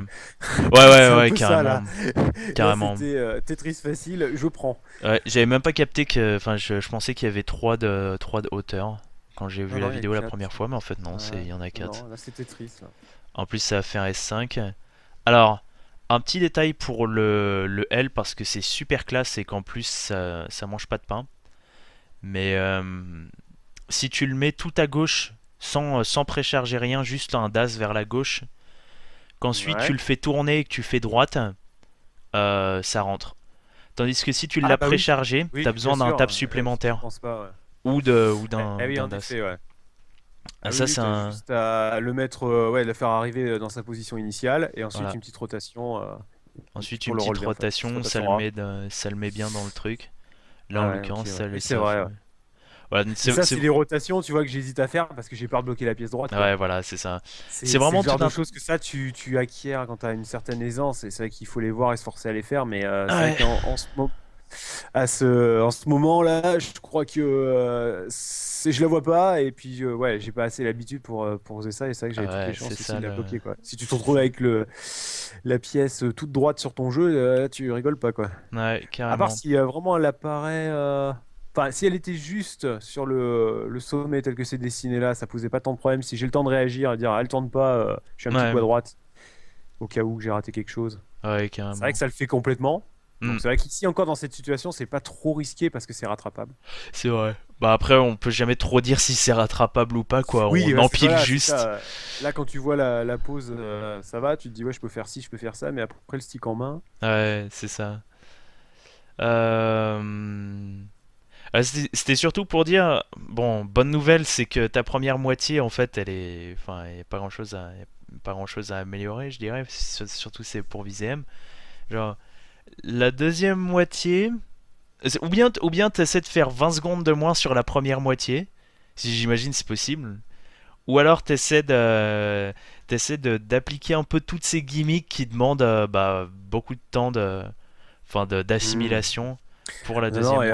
ouais, C'est ouais, un ouais, peu ça là. carrément. Là, Carrément. c'était Tetris facile, je prends. Ouais, j'avais même pas capté que... Enfin, je pensais qu'il y avait 3 de hauteur quand j'ai Non, vu la non, il y a vidéo la 4. première fois, mais en fait non, Ouais. il y en a Non, 4. non, là c'est Tetris là. En plus, ça a fait un S5. Alors, un petit détail pour le L, parce que c'est super classe, c'est qu'en plus, ça mange pas de pain. Mais si tu le mets tout à gauche, sans précharger rien, juste un DAS vers la gauche, qu'ensuite tu Ouais. le fais tourner et que tu fais droite, ça rentre. Tandis que si tu l'as Ah bah oui, préchargé, oui, t'as bien besoin d'un sûr. tab J'y supplémentaire. pense pas, ouais. Ou Oui, d'un en DAS. effet, ouais. Ah, Ah oui, ça, oui, c'est t'as un. juste à le mettre, ouais, le faire arriver dans sa position initiale, et ensuite Voilà. une petite rotation Ensuite, pour une le petite relever en fait. Petite rotation, rotation A. ça le met bien dans le truc. Là, en Ah ouais, ok, l'occurrence, ouais. ça, Oui, c'est ça vrai, fait. ouais. Voilà, Mais ça, c'est les rotations, tu vois, que j'hésite à faire parce que j'ai peur de bloquer la pièce droite, quoi. ouais, voilà, c'est ça. C'est C'est le vraiment tout genre de un. choses que ça, tu acquiers quand tu as une certaine aisance, et c'est vrai qu'il faut les voir et se forcer à les faire, mais c'est vrai Ouais, qu'en ce moment. En ce moment-là, je crois que je la vois pas et puis ouais, j'ai pas assez l'habitude pour oser ça et c'est vrai que j'avais toutes les ouais, c'est chances aussi ça de la le. bloquer quoi. Si tu te retrouves avec la pièce toute droite sur ton jeu, tu rigoles pas quoi. Ouais, À part carrément. si vraiment elle apparaît, enfin si elle était juste sur le sommet tel que c'est dessiné là, ça posait pas tant de problème. Si j'ai le temps de réagir et dire ah, elle tourne pas, je suis un petit Ouais, coup à droite au cas où j'ai raté quelque chose. ouais, C'est vrai que carrément. ça le fait complètement. Hmm, Donc c'est vrai qu'ici encore dans cette situation, c'est pas trop risqué parce que c'est rattrapable. c'est vrai. Bah après, on peut jamais trop dire si c'est rattrapable ou pas, quoi. Oui, On ouais, empile voilà, c'est juste. ça. Là, quand tu vois la pause, ça va, tu te dis ouais, je peux faire ci, je peux faire ça, mais après le stick en main. Ouais, c'est ça. Euh... C'était surtout pour dire, bon, bonne nouvelle, c'est que ta première moitié, en fait, elle est, enfin, il n'y a pas grand-chose y a pas grand-chose à améliorer, je dirais. Surtout, c'est pour viser M. Genre, la deuxième moitié, ou bien t'essaies de faire 20 secondes de moins sur la première moitié, si j'imagine c'est possible. Ou alors d'appliquer un peu toutes ces gimmicks qui demandent bah, beaucoup de temps Hmm. d'assimilation pour la Non, non, deuxième moitié.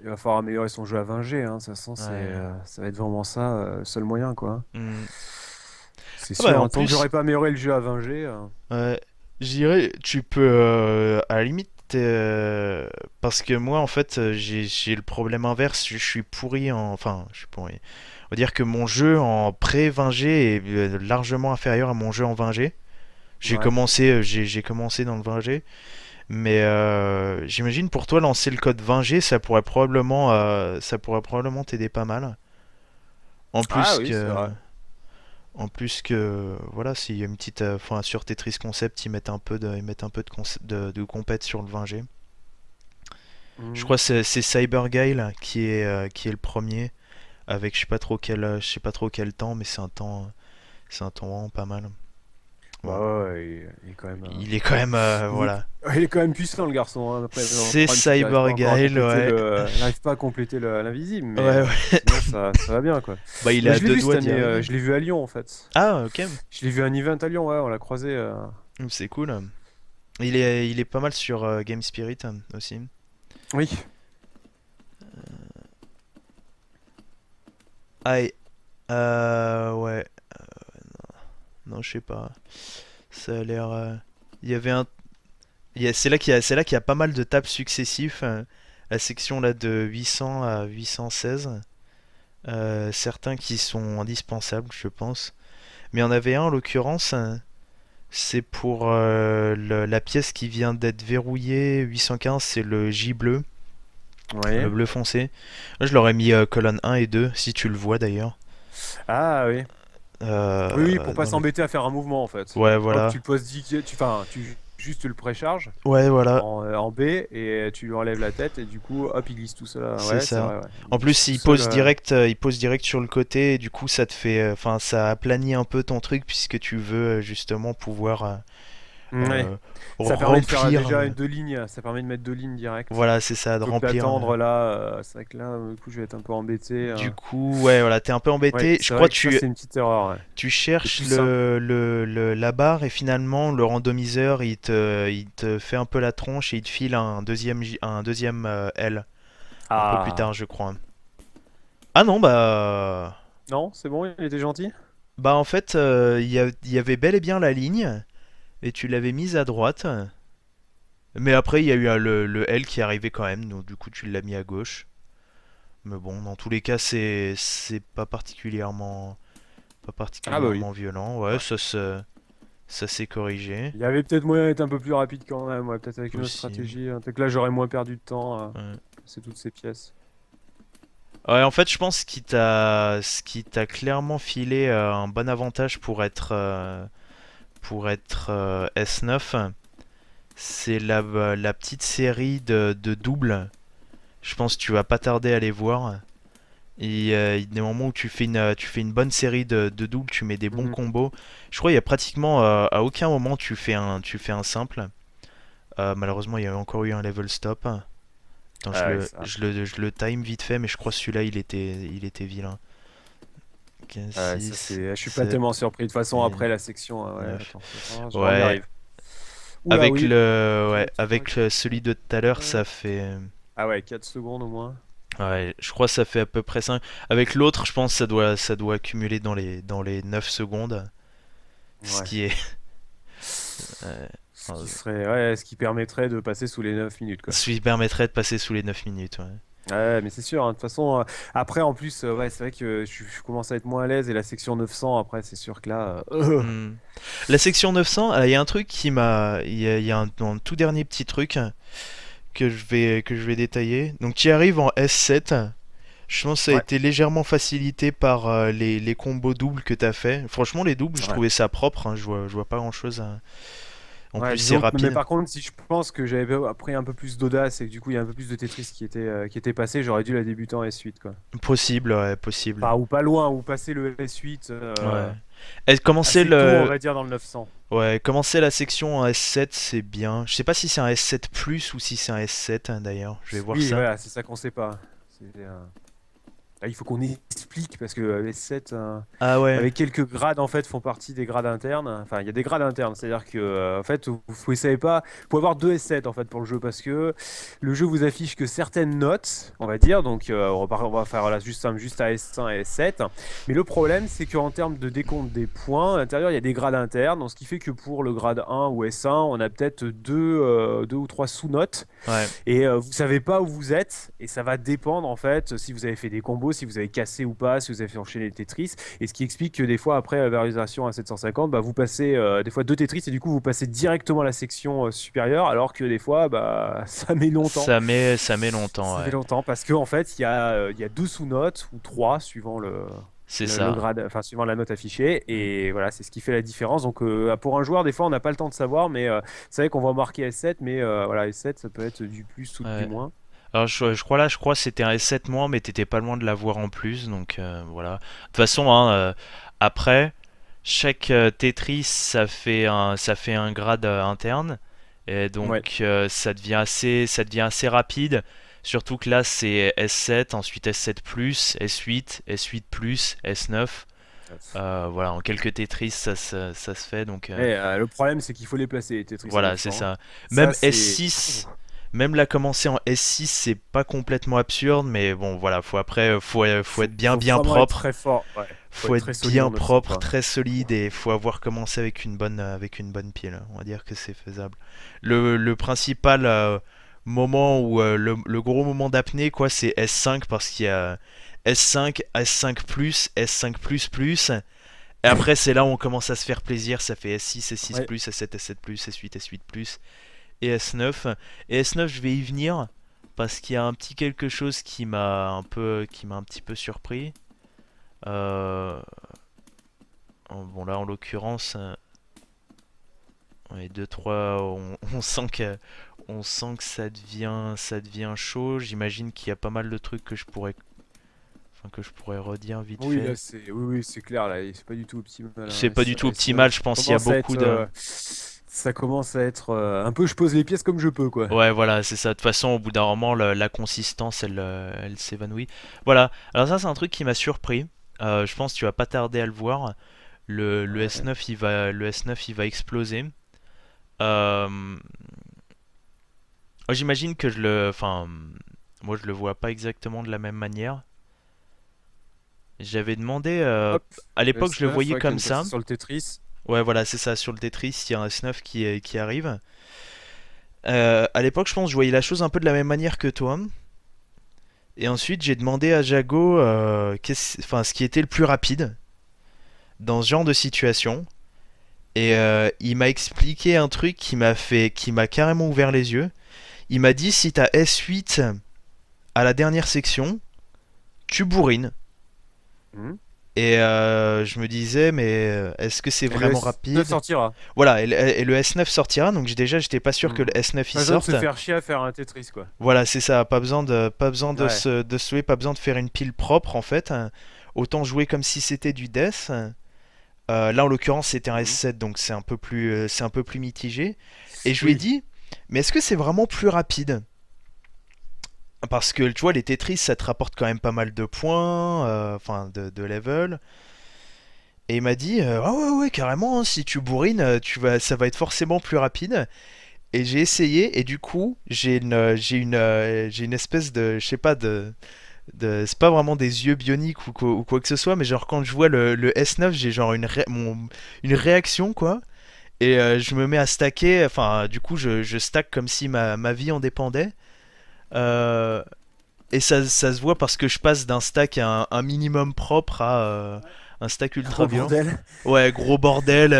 il va falloir améliorer son jeu à 20G. Hein. De toute façon, Ouais. ça va être vraiment ça, le seul moyen, quoi. Hmm. C'est Ah bah sûr. en Hein. Tant que plus, j'aurais pas amélioré le jeu à 20G. je dirais, tu peux à la limite, parce que moi en fait j'ai le problème inverse, je suis pourri enfin je suis pourri. On va dire que mon jeu en pré 20G est largement inférieur à mon jeu en 20G. Ouais. J'ai commencé dans le 20G, mais j'imagine pour toi lancer le code 20G, ça pourrait probablement t'aider pas mal. En Ah plus oui, c'est que vrai. voilà, s'il y a une petite, enfin sur Tetris Concept, ils mettent un peu de compète sur le 20G. Je Hmm. crois que c'est Cyberguy là, qui est le premier avec je sais pas trop quel temps, mais c'est un temps vraiment pas mal. Bah Bon, ouais, ouais, il est quand même. il est quand même Il est, voilà. il est quand même puissant le garçon. Hein. Après, le C'est problème c'est qu'il n'arrive pas encore à Cyberguy, compléter ouais. l'invisible, mais Ouais, ouais. sinon ça va bien quoi. Bah il est Bah, à je l'ai deux vu cette doigts d'y année, arriver. je l'ai vu à Lyon en fait. Ah, OK. Je l'ai vu à un event à Lyon, ouais, on l'a croisé. C'est cool. Il est pas mal sur Game Spirit aussi. Oui. Aïe. Ouais. Non, je sais pas. Ça a l'air. Il y avait un. C'est là qu'il y a pas mal de tables successifs. La section là de 800 à 816. Certains qui sont indispensables, je pense. Mais il y en avait un en l'occurrence. C'est pour la pièce qui vient d'être verrouillée. 815, c'est le J bleu. Le Oui. bleu foncé. Moi, je l'aurais mis colonne 1 et 2, si tu le vois d'ailleurs. Ah oui. Oui, oui, pour pas Dans le... s'embêter à faire un mouvement en fait. Ouais, Hop, tu voilà. le poses 10, enfin, tu juste le précharges Ouais, voilà. en B et tu lui enlèves la tête et du coup, hop, il glisse tout seul. C'est Ouais, c'est ça. vrai, ouais. Il En glisse plus, tout seul. il pose direct sur le côté et du coup, ça te fait, enfin, ça aplanit un peu ton truc puisque tu veux justement pouvoir Ouais. euh, Ça permet de faire remplir déjà le. deux lignes. Ça permet de mettre deux lignes directes. Voilà, c'est ça, de Plutôt que remplir le. d'attendre là. C'est vrai que là, du coup, je vais être un peu embêté. Du coup, ouais, voilà, t'es un peu Ouais, embêté. Je c'est crois vrai que que ça, c'est une petite erreur. Ouais. tu C'est cherches plus simple. la barre et finalement, le randomiseur, il te fait un peu la tronche et il te file un deuxième L un peu plus tard, Ah. je crois. Ah non, bah. Non, c'est bon, il était gentil? Bah en fait, il y avait bel et bien la ligne, et tu l'avais mise à droite. Mais après, il y a eu le L qui est arrivé quand même, donc du coup, tu l'as mis à gauche. Mais bon, dans tous les cas, c'est pas Ah bah oui. particulièrement violent. Ouais, Ouais. ça s'est corrigé. Il y avait peut-être moyen d'être un peu plus rapide quand même, ouais, peut-être avec une autre Possible. stratégie, hein. Peut-être que là j'aurais moins perdu de temps à Ouais. passer toutes ces pièces. Ouais, en fait, je pense ce qui t'a clairement filé un bon avantage pour être S9, c'est la petite série de doubles. Je pense que tu vas pas tarder à les voir. Et des moments où tu fais une bonne série de doubles, tu mets des bons Mhm. combos. Je crois qu'il y a pratiquement à aucun moment tu fais un simple. Malheureusement, il y a encore eu un level stop. Attends, Ah ouais, ça. je le time vite fait, mais je crois que celui-là, il était vilain. Ah ouais, ça 6, c'est. Je suis pas 7 tellement surpris. De toute façon, et après la section. Ouais, 9. attends, faut voir, on y Ouais, arrive. Oula, oui. avec celui de tout à l'heure, ça fait. Ah ouais, 4 secondes au moins. Ouais, je crois que ça fait à peu près 5. Avec l'autre, je pense que ça doit accumuler dans les 9 secondes. Ce Ouais. qui est. Ce Enfin, qui serait. Ouais, ce qui permettrait de passer sous les 9 minutes, quoi. ce qui permettrait de passer sous les 9 minutes. Ouais. Ouais, mais c'est sûr, hein. De toute façon, après, en plus, ouais, c'est vrai que je commence à être moins à l'aise et la section 900, après, c'est sûr que là. Hmm. La section 900, il y a un truc qui m'a. Il y a un tout dernier petit truc que je vais détailler. Donc, tu arrives en S7. Je pense que ça a Ouais, été légèrement facilité par les combos doubles que tu as fait. Franchement, les doubles, je ouais. trouvais ça propre. Hein. Je vois pas grand chose. En Ouais, plus, c'est disons que, mais rapide. par contre, si je pense que j'avais pris un peu plus d'audace et que du coup, il y a un peu plus de Tetris qui était passé, j'aurais dû la débuter en S8, quoi. Possible, ouais, possible. Enfin, ou pas loin, ou passer le S8 Ouais. Et commencer assez tôt, on le. va dire, dans le 900. Ouais, commencer la section en S7, c'est bien. Je sais pas si c'est un S7 Plus ou si c'est un S7 hein, d'ailleurs. Je vais voir Oui, ça. voilà, c'est ça qu'on sait pas. Ah, il faut qu'on explique parce que les 7 Ah ouais. avec quelques grades en fait font partie des grades internes. Enfin, il y a des grades internes, c'est-à-dire que en fait, vous savez pas, vous pouvez avoir deux S7 en fait pour le jeu parce que le jeu vous affiche que certaines notes, on va dire. Donc on va faire là juste simple, juste à S1 et S7. Mais le problème, c'est qu'en termes de décompte des points, à l'intérieur, il y a des grades internes. Donc, ce qui fait que pour le grade 1 ou S1, on a peut-être deux ou trois sous-notes Ouais. et vous savez pas où vous êtes, et ça va dépendre en fait si vous avez fait des combos, si vous avez cassé ou pas, si vous avez fait enchaîner les Tetris. Et ce qui explique que des fois, après la valorisation à 750, bah, vous passez des fois deux Tetris et du coup vous passez directement à la section supérieure, alors que des fois, bah, ça met longtemps. Ça met longtemps, Ça fait ouais. longtemps parce qu'en fait, il y a deux sous-notes ou trois suivant C'est le ça. grade, enfin suivant la note affichée. Mm. Et voilà, c'est ce qui fait la différence. Donc pour un joueur, des fois, on n'a pas le temps de savoir, mais c'est vrai qu'on va marquer S7, mais voilà, S7, ça peut être du plus ou du Ouais. moins. Alors je crois que c'était un S7 moins, mais t'étais pas loin de l'avoir en plus, donc voilà. De toute façon, hein, après, chaque Tetris, ça fait un grade interne, et Ouais. donc ça devient assez rapide. Surtout que là, c'est S7, ensuite S7+, S8, S8+, S9. Voilà, en quelques Tetris, ça se fait, donc Et, le problème, c'est qu'il faut les placer, les Tetris en voilà, c'est 900, hein. ça. Ça, Même c'est. S6, même la commencer en S6, c'est pas complètement absurde, mais bon, voilà, faut après, faut être Faut bien vraiment être propre, très fort. Ouais. Faut faut être être très solide bien en 900, propre, quoi. très solide, et faut avoir commencé avec une bonne pile. On va dire que c'est faisable. Le principal moment où le gros moment d'apnée, quoi, c'est S5 parce qu'il y a S5, S5+, S5++. Et après, c'est là où on commence à se faire plaisir. Ça fait S6, S6+, Ouais. S7, S7+, S8, S8+, et S9. Et S9, je vais y venir parce qu'il y a un petit quelque chose qui m'a un petit peu surpris. Euh, bon là, en l'occurrence, ouais, 2-3, on sent que ça devient chaud. J'imagine qu'il y a pas mal de trucs que je pourrais redire vite Oui, là, fait. oui, c'est clair, là, c'est pas du tout optimal, C'est hein. pas du tout optimal, S9, je ça pense qu'il y a commence à beaucoup être, de. ça commence à être un peu, je pose les pièces comme je peux, quoi. Ouais, voilà, c'est ça. De toute façon, au bout d'un moment, la consistance, elle s'évanouit. Voilà. Alors ça, c'est un truc qui m'a surpris. Je pense que tu vas pas tarder à le voir. Le Ouais. S9, le S9, il va exploser. Euh, J'imagine que enfin, moi, je le vois pas exactement de la même manière. J'avais demandé, Hop, à le l'époque je le S9, voyais ouais, qui vient comme de ça. passer sur le Tetris. Ouais, voilà, c'est ça, sur le Tetris, il y a un S9 qui arrive. À l'époque, je pense que je voyais la chose un peu de la même manière que toi. Et ensuite, j'ai demandé à Jago enfin, ce qui était le plus rapide dans ce genre de situation. Et il m'a expliqué un truc qui m'a carrément ouvert les yeux. Il m'a dit si t'as S8 à la dernière section, tu bourrines. Mhm. Et je me disais, mais est-ce que c'est Et le vraiment S9 rapide? sortira. Voilà, et le S9 sortira, donc déjà j'étais pas sûr que le Mhm. S9 il Pas besoin de sorte. se faire chier à faire un Tetris, quoi. Voilà, c'est ça, pas besoin Ouais. de se louer, pas besoin de faire une pile propre en fait. Autant jouer comme si c'était du Death. Là en l'occurrence c'était un Mhm. S7, donc c'est un peu plus mitigé. Et je lui ai dit, mais est-ce que c'est vraiment plus rapide? Parce que tu vois, les Tetris ça te rapporte quand même pas mal de points, enfin de level. Et il m'a dit, ah ouais, ouais, carrément, hein, si tu bourrines, ça va être forcément plus rapide. Et j'ai essayé, et du coup, j'ai une espèce de, je sais pas, c'est pas vraiment des yeux bioniques ou quoi que ce soit, mais genre quand je vois le S9, j'ai genre une réaction, quoi. Et je me mets à stacker, enfin, du coup, je stack comme si ma vie en dépendait. Euh, et ça se voit parce que je passe d'un stack à un minimum propre à un stack ultra Gros violent. bordel. Ouais, gros bordel.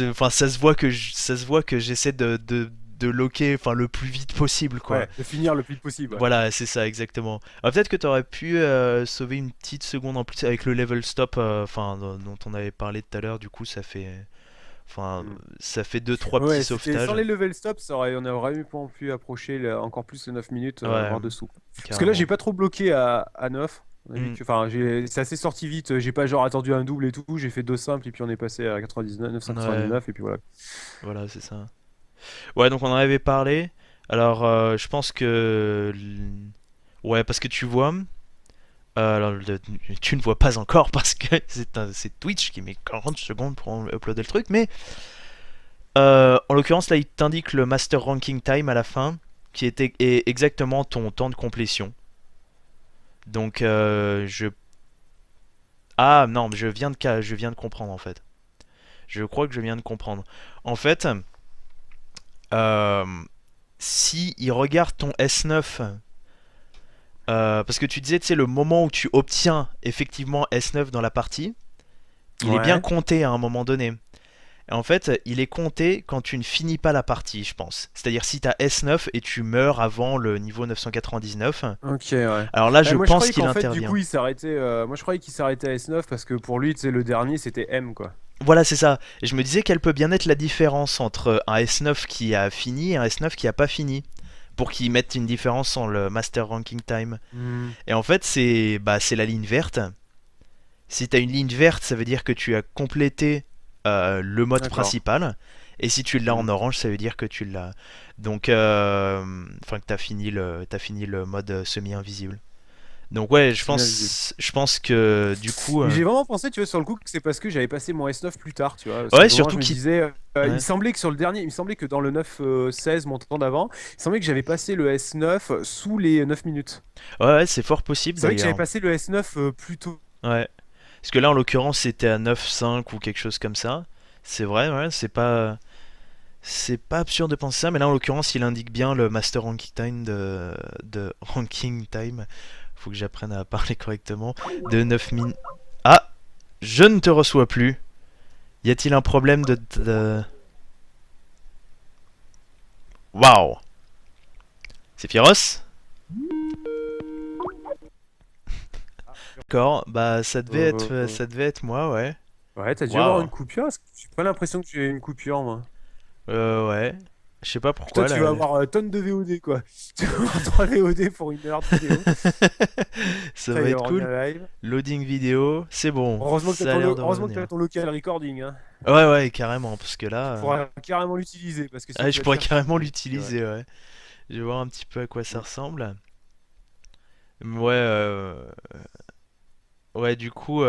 Enfin, ça se voit que j'essaie de loquer, enfin, le plus vite possible, quoi. Ouais, de finir le plus vite possible. Ouais. Voilà, c'est ça, exactement. Peut-être que t'aurais pu sauver une petite seconde en plus avec le level stop, enfin, dont on avait parlé tout à l'heure. Du coup, enfin, Mhm. ça fait deux trois petits Ouais, c'était sans sauvetages. les level stop, on aurait eu pu approcher encore plus les 9 minutes, Ouais, voire dessous. Parce que là, j'ai carrément. pas trop bloqué à 9. On a vu Hmm, que, enfin, c'est assez sorti vite. J'ai pas genre attendu un double et tout. J'ai fait deux simples et puis on est passé à 99, ouais, 999 et puis voilà. voilà, c'est ça. Ouais, donc on en avait parlé. Alors, je pense que. Ouais, parce que tu vois. Alors, tu ne vois pas encore parce que c'est Twitch qui met 40 secondes pour uploader le truc, mais en l'occurrence, là, il t'indique le Master Ranking Time à la fin, est exactement ton temps de complétion. Donc, Ah non, je viens de comprendre en fait. Je crois que je viens de comprendre. En fait, euh, si il regarde ton S9, parce que tu disais, tu sais, le moment où tu obtiens effectivement S9 dans la partie, il est bien Ouais. compté à un moment donné. Et en fait, il est compté quand tu ne finis pas la partie, je pense. C'est-à-dire si tu as S9 et tu meurs avant le niveau 999. Ok, ouais. Alors là, je Moi, je pense croyais qu'il qu'en fait, du coup, intervient. il s'arrêtait. Moi, je croyais qu'il s'arrêtait à S9 parce que pour lui, tu sais, le dernier, c'était M, quoi. Voilà, c'est ça. Et je me disais quelle peut bien être la différence entre un S9 qui a fini et un S9 qui a pas fini. Pour qu'ils mettent une différence en le Master Ranking Time. Hmm, Et en fait, c'est la ligne verte. Si tu as une ligne verte, ça veut dire que tu as complété le mode d'accord. principal. Et si tu l'as Hmm. en orange, ça veut dire que tu l'as. Donc, enfin, que t'as fini le mode semi-invisible. Donc, ouais, Semi-invisible. je pense que du coup. Mais j'ai vraiment pensé, tu vois, sur le coup, que c'est parce que j'avais passé mon S9 plus tard, tu vois. Parce qu'à Ouais, un moment, surtout je me qu'il. disais, il Ouais. semblait que sur le dernier, il me semblait que dans le 9-16, mon temps d'avant, il semblait que j'avais passé le S9 sous les 9 minutes. Ouais, ouais, c'est fort possible C'est vrai que j'avais d'ailleurs. passé le S9 plus tôt. Ouais. Parce que là, en l'occurrence, c'était à 9,5 ou quelque chose comme ça. C'est vrai, ouais, c'est pas absurde de penser ça, mais là, en l'occurrence, il indique bien le Master Ranking Time de Ranking Time. Faut que j'apprenne à parler correctement. De 9 minutes. Ah! Je ne te reçois plus. Y a-t-il un problème Waouh! C'est Firos? D'accord, bah Euh, ça devait être moi, ouais. Ouais, t'as dû avoir Waouh! une coupure. J'ai pas l'impression que j'ai une coupure, moi. Ouais. Je sais pas Putain, pourquoi tu vas là. avoir tonne de VOD, quoi. Tu vas avoir 3 VOD pour 1 heure de vidéo. Ça Ça va y est, être on revient cool. live. Loading vidéo, c'est bon, ça a l'air de Heureusement que t'as revenir. ton local recording, hein. Ouais, ouais, carrément, parce que Tu là, pourras carrément l'utiliser, parce que sinon ah, tu je vas te pourrais faire chier. carrément Ouais. l'utiliser, ouais. Je vais voir un petit peu à quoi ça Mm. ressemble. Ouais, ouais, du coup,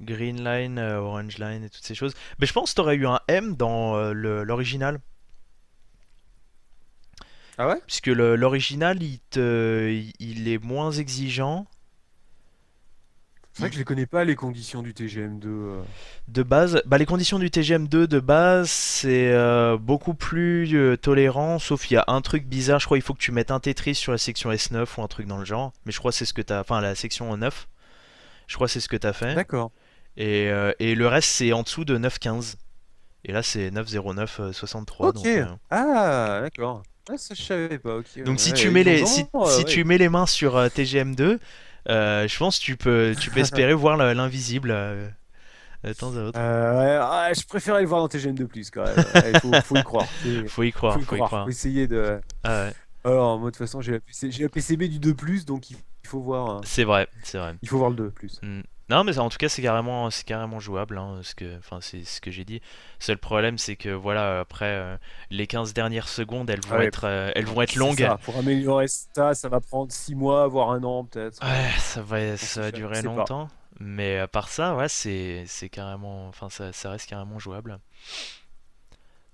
Green Line, Orange Line et toutes ces choses. Mais je pense que t'aurais eu un M dans l'original. Ah ouais? Puisque l'original, il est moins exigeant. C'est vrai que je les connais pas les conditions du TGM2. De base, bah les conditions du TGM2 de base, c'est beaucoup plus tolérant, sauf il y a un truc bizarre, je crois il faut que tu mettes un Tetris sur la section S9 ou un truc dans le genre, mais je crois que c'est ce que t'as, enfin la section 9, je crois que c'est ce que t'as fait, D'accord. et le reste c'est en dessous de 9,15, et là c'est 9,09,63, Ok. donc... Ah, d'accord. Ah, ça, je savais pas. Ok. Donc si tu Ouais, mets ils ont les, si, vraiment. si Ouais. tu mets les mains sur TGM2, je pense que tu peux espérer voir l'invisible de temps à autre. Ouais, ah, je préférais le voir dans TGN2+, quand même. Il faut y croire. Faut y Faut croire, y faut y croire. Faut croire. essayer de. Ah ouais, Alors, moi, de toute façon, j'ai la PCB du 2+, donc il faut voir, c'est vrai, c'est vrai. il faut voir le 2+. Hmm. Non, mais en tout cas, c'est carrément jouable, hein, enfin, c'est ce que j'ai dit. Seul problème, c'est que voilà, après les 15 dernières secondes, elles vont Ouais, être c'est longues. ça. Pour améliorer ça, ça va prendre 6 mois, voire un an, peut-être. Ouais, ça va, On ça sait va jamais. On durer sait pas. longtemps. Mais à part ça, ouais, c'est carrément, enfin, ça reste carrément jouable.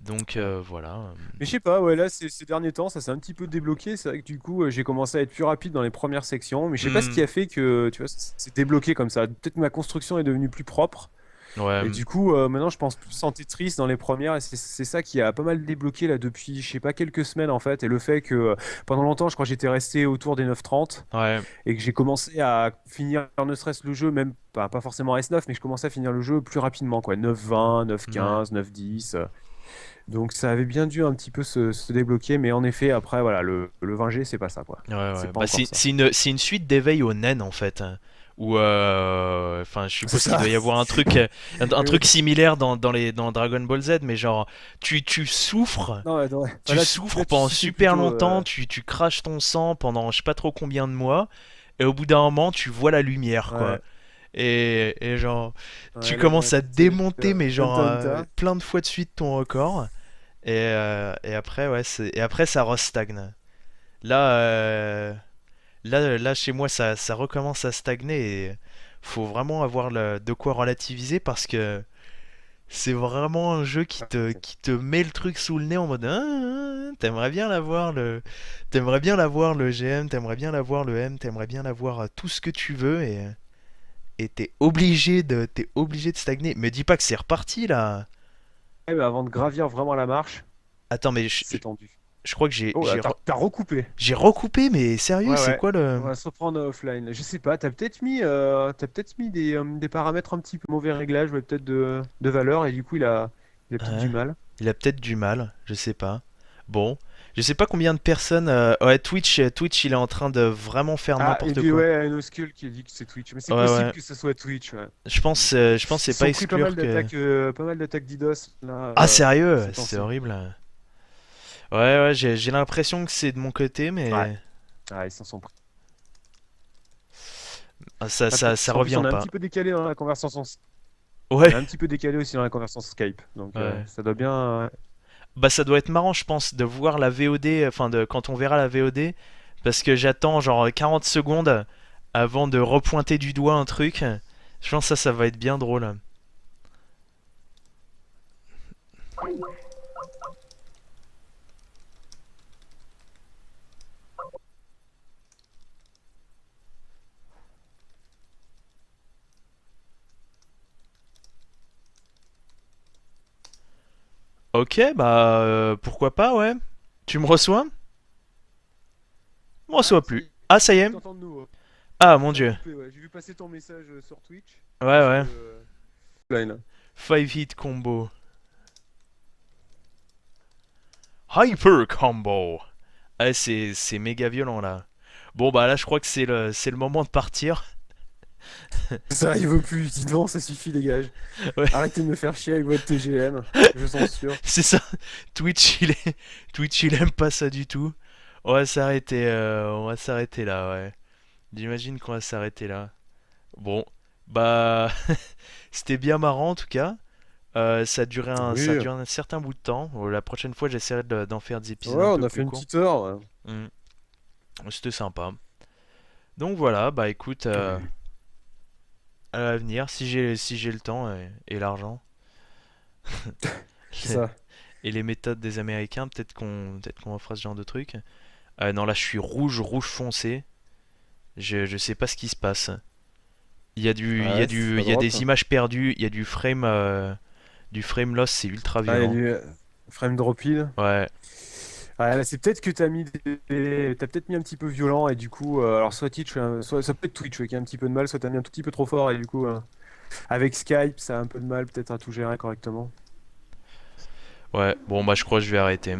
Donc Ouais. voilà. Mais je sais pas, ouais, là, ces derniers temps, ça s'est un petit peu débloqué. C'est vrai que du coup, j'ai commencé à être plus rapide dans les premières sections. Mais je sais pas ce qui Hmm. a fait que, tu vois, c'est débloqué comme ça. Peut-être que ma construction est devenue plus propre. Ouais, Et du coup, maintenant, je pense plus en Tetris dans les premières. Et c'est ça qui a pas mal débloqué là depuis, je sais pas, quelques semaines en fait. Et le fait que pendant longtemps, je crois que j'étais resté autour des 9,30 ouais, et que j'ai commencé à finir ne serait-ce le jeu, même pas forcément à S9, mais je commençais à finir le jeu plus rapidement, quoi. 9,20, ouais, 9,15, 9,10. Donc ça avait bien dû un petit peu se débloquer. Mais en effet, après, voilà, le 20G, c'est pas ça, quoi. ouais, ouais. C'est pas Bah, encore c'est ça. c'est une suite d'éveil au naine en fait, hein. Ou enfin, je C'est suppose qu'il ça. doit y avoir un truc similaire dans Dragon Ball Z, mais genre, tu souffres. Non, attends, ouais. Tu Là, souffres tu pendant citais super plutôt. longtemps, tu craches ton sang pendant je sais pas trop combien de mois, et au bout d'un moment, tu vois la lumière, quoi. Ouais, Et genre, tu ouais, commences à démonter, mais genre Tanta. plein de fois de suite ton record, et après, ouais, et après ça restagne. Là, là, chez moi, ça recommence à stagner, et faut vraiment avoir de quoi relativiser parce que c'est vraiment un jeu qui te met le truc sous le nez en mode t'aimerais bien l'avoir le GM, t'aimerais bien l'avoir le M, t'aimerais bien l'avoir tout ce que tu veux et t'es obligé de stagner. Me dis pas que c'est reparti là. Ouais, mais avant de gravir vraiment la marche, Attends, mais c'est tendu. je crois que j'ai Oh là, j'ai t'as re- t'as recoupé. j'ai recoupé, mais sérieux, Ouais, c'est ouais. quoi le... On va se reprendre offline. Je sais pas, t'as peut-être mis des paramètres un petit peu mauvais réglage, ouais, peut-être de valeur, et du coup, il a peut-être Ouais, du mal. il a peut-être du mal, je sais pas. Bon, je sais pas combien de personnes... ouais, Twitch, il est en train de vraiment faire Ah, et n'importe puis quoi. ouais, NoSkull qui a dit que c'est Twitch. Mais c'est Ouais, possible ouais. que ce soit Twitch, ouais. Je pense Ils c'est se pas sont pris exclure que... pas mal d'attaques DDoS, là, Ah sérieux? ces C'est temps-ci. horrible. Ouais, ouais, j'ai l'impression que c'est de mon côté, Ouais. mais Ah, ils s'en sont pris. ah, ça, Ah, ça, ça en plus, revient on a un pas. petit peu décalé dans la conversation. On Ouais, a un petit peu décalé aussi dans la conversation Skype. Donc, ouais. ça doit bien. Bah ça doit être marrant, je pense, de voir la VOD, enfin de quand on verra la VOD, parce que j'attends genre 40 secondes avant de repointer du doigt un truc. Je pense que ça va être bien drôle. Ok, bah pourquoi pas, ouais. Tu me reçois? Je me Ah, reçois ça y plus. est, Ah, ça y je est. t'entends de nouveau. Ah, mon Ça a dieu. coupé, ouais. J'ai vu passer ton message sur Twitch. Ouais, Enfin, sur ouais. le line. Five hit combo. Hyper combo. Ah, c'est méga violent là. Bon, bah là, je crois que c'est le moment de partir. Ça, il veut plus. Dis non, ça suffit, les gars. Ouais, Arrêtez de me faire chier avec votre TGM. Je censure. c'est ça. Twitch, il aime pas ça du tout. On va s'arrêter là, ouais. J'imagine qu'on va s'arrêter là. Bon, bah, c'était bien marrant en tout cas. Ça a Oui. duré un certain bout de temps. La prochaine fois, j'essaierai d'en faire des épisodes Ouais, un on peu a fait plus une courts. petite heure. Ouais. Hmm. C'était sympa. Donc voilà, bah écoute, Oui, à l'avenir, si j'ai le temps et l'argent c'est ça. et les méthodes des Américains, peut-être qu'on refera ce genre de truc. Non, là, je suis rouge, rouge foncé. Je sais pas ce qui se passe. Ouais, c'est pas il y a drop. des images perdues, il y a du frame loss, c'est ultra Ah, il y a violent. du frame dropping. Ouais, Ouais, là, c'est peut-être que t'as peut-être mis un petit peu violent et du coup, alors soit Twitch, soit ça peut être Twitch qui a un petit peu de mal, soit t'as mis un tout petit peu trop fort et du coup, avec Skype, ça a un peu de mal peut-être à tout gérer correctement. ouais. Bon, bah, je crois que je vais arrêter.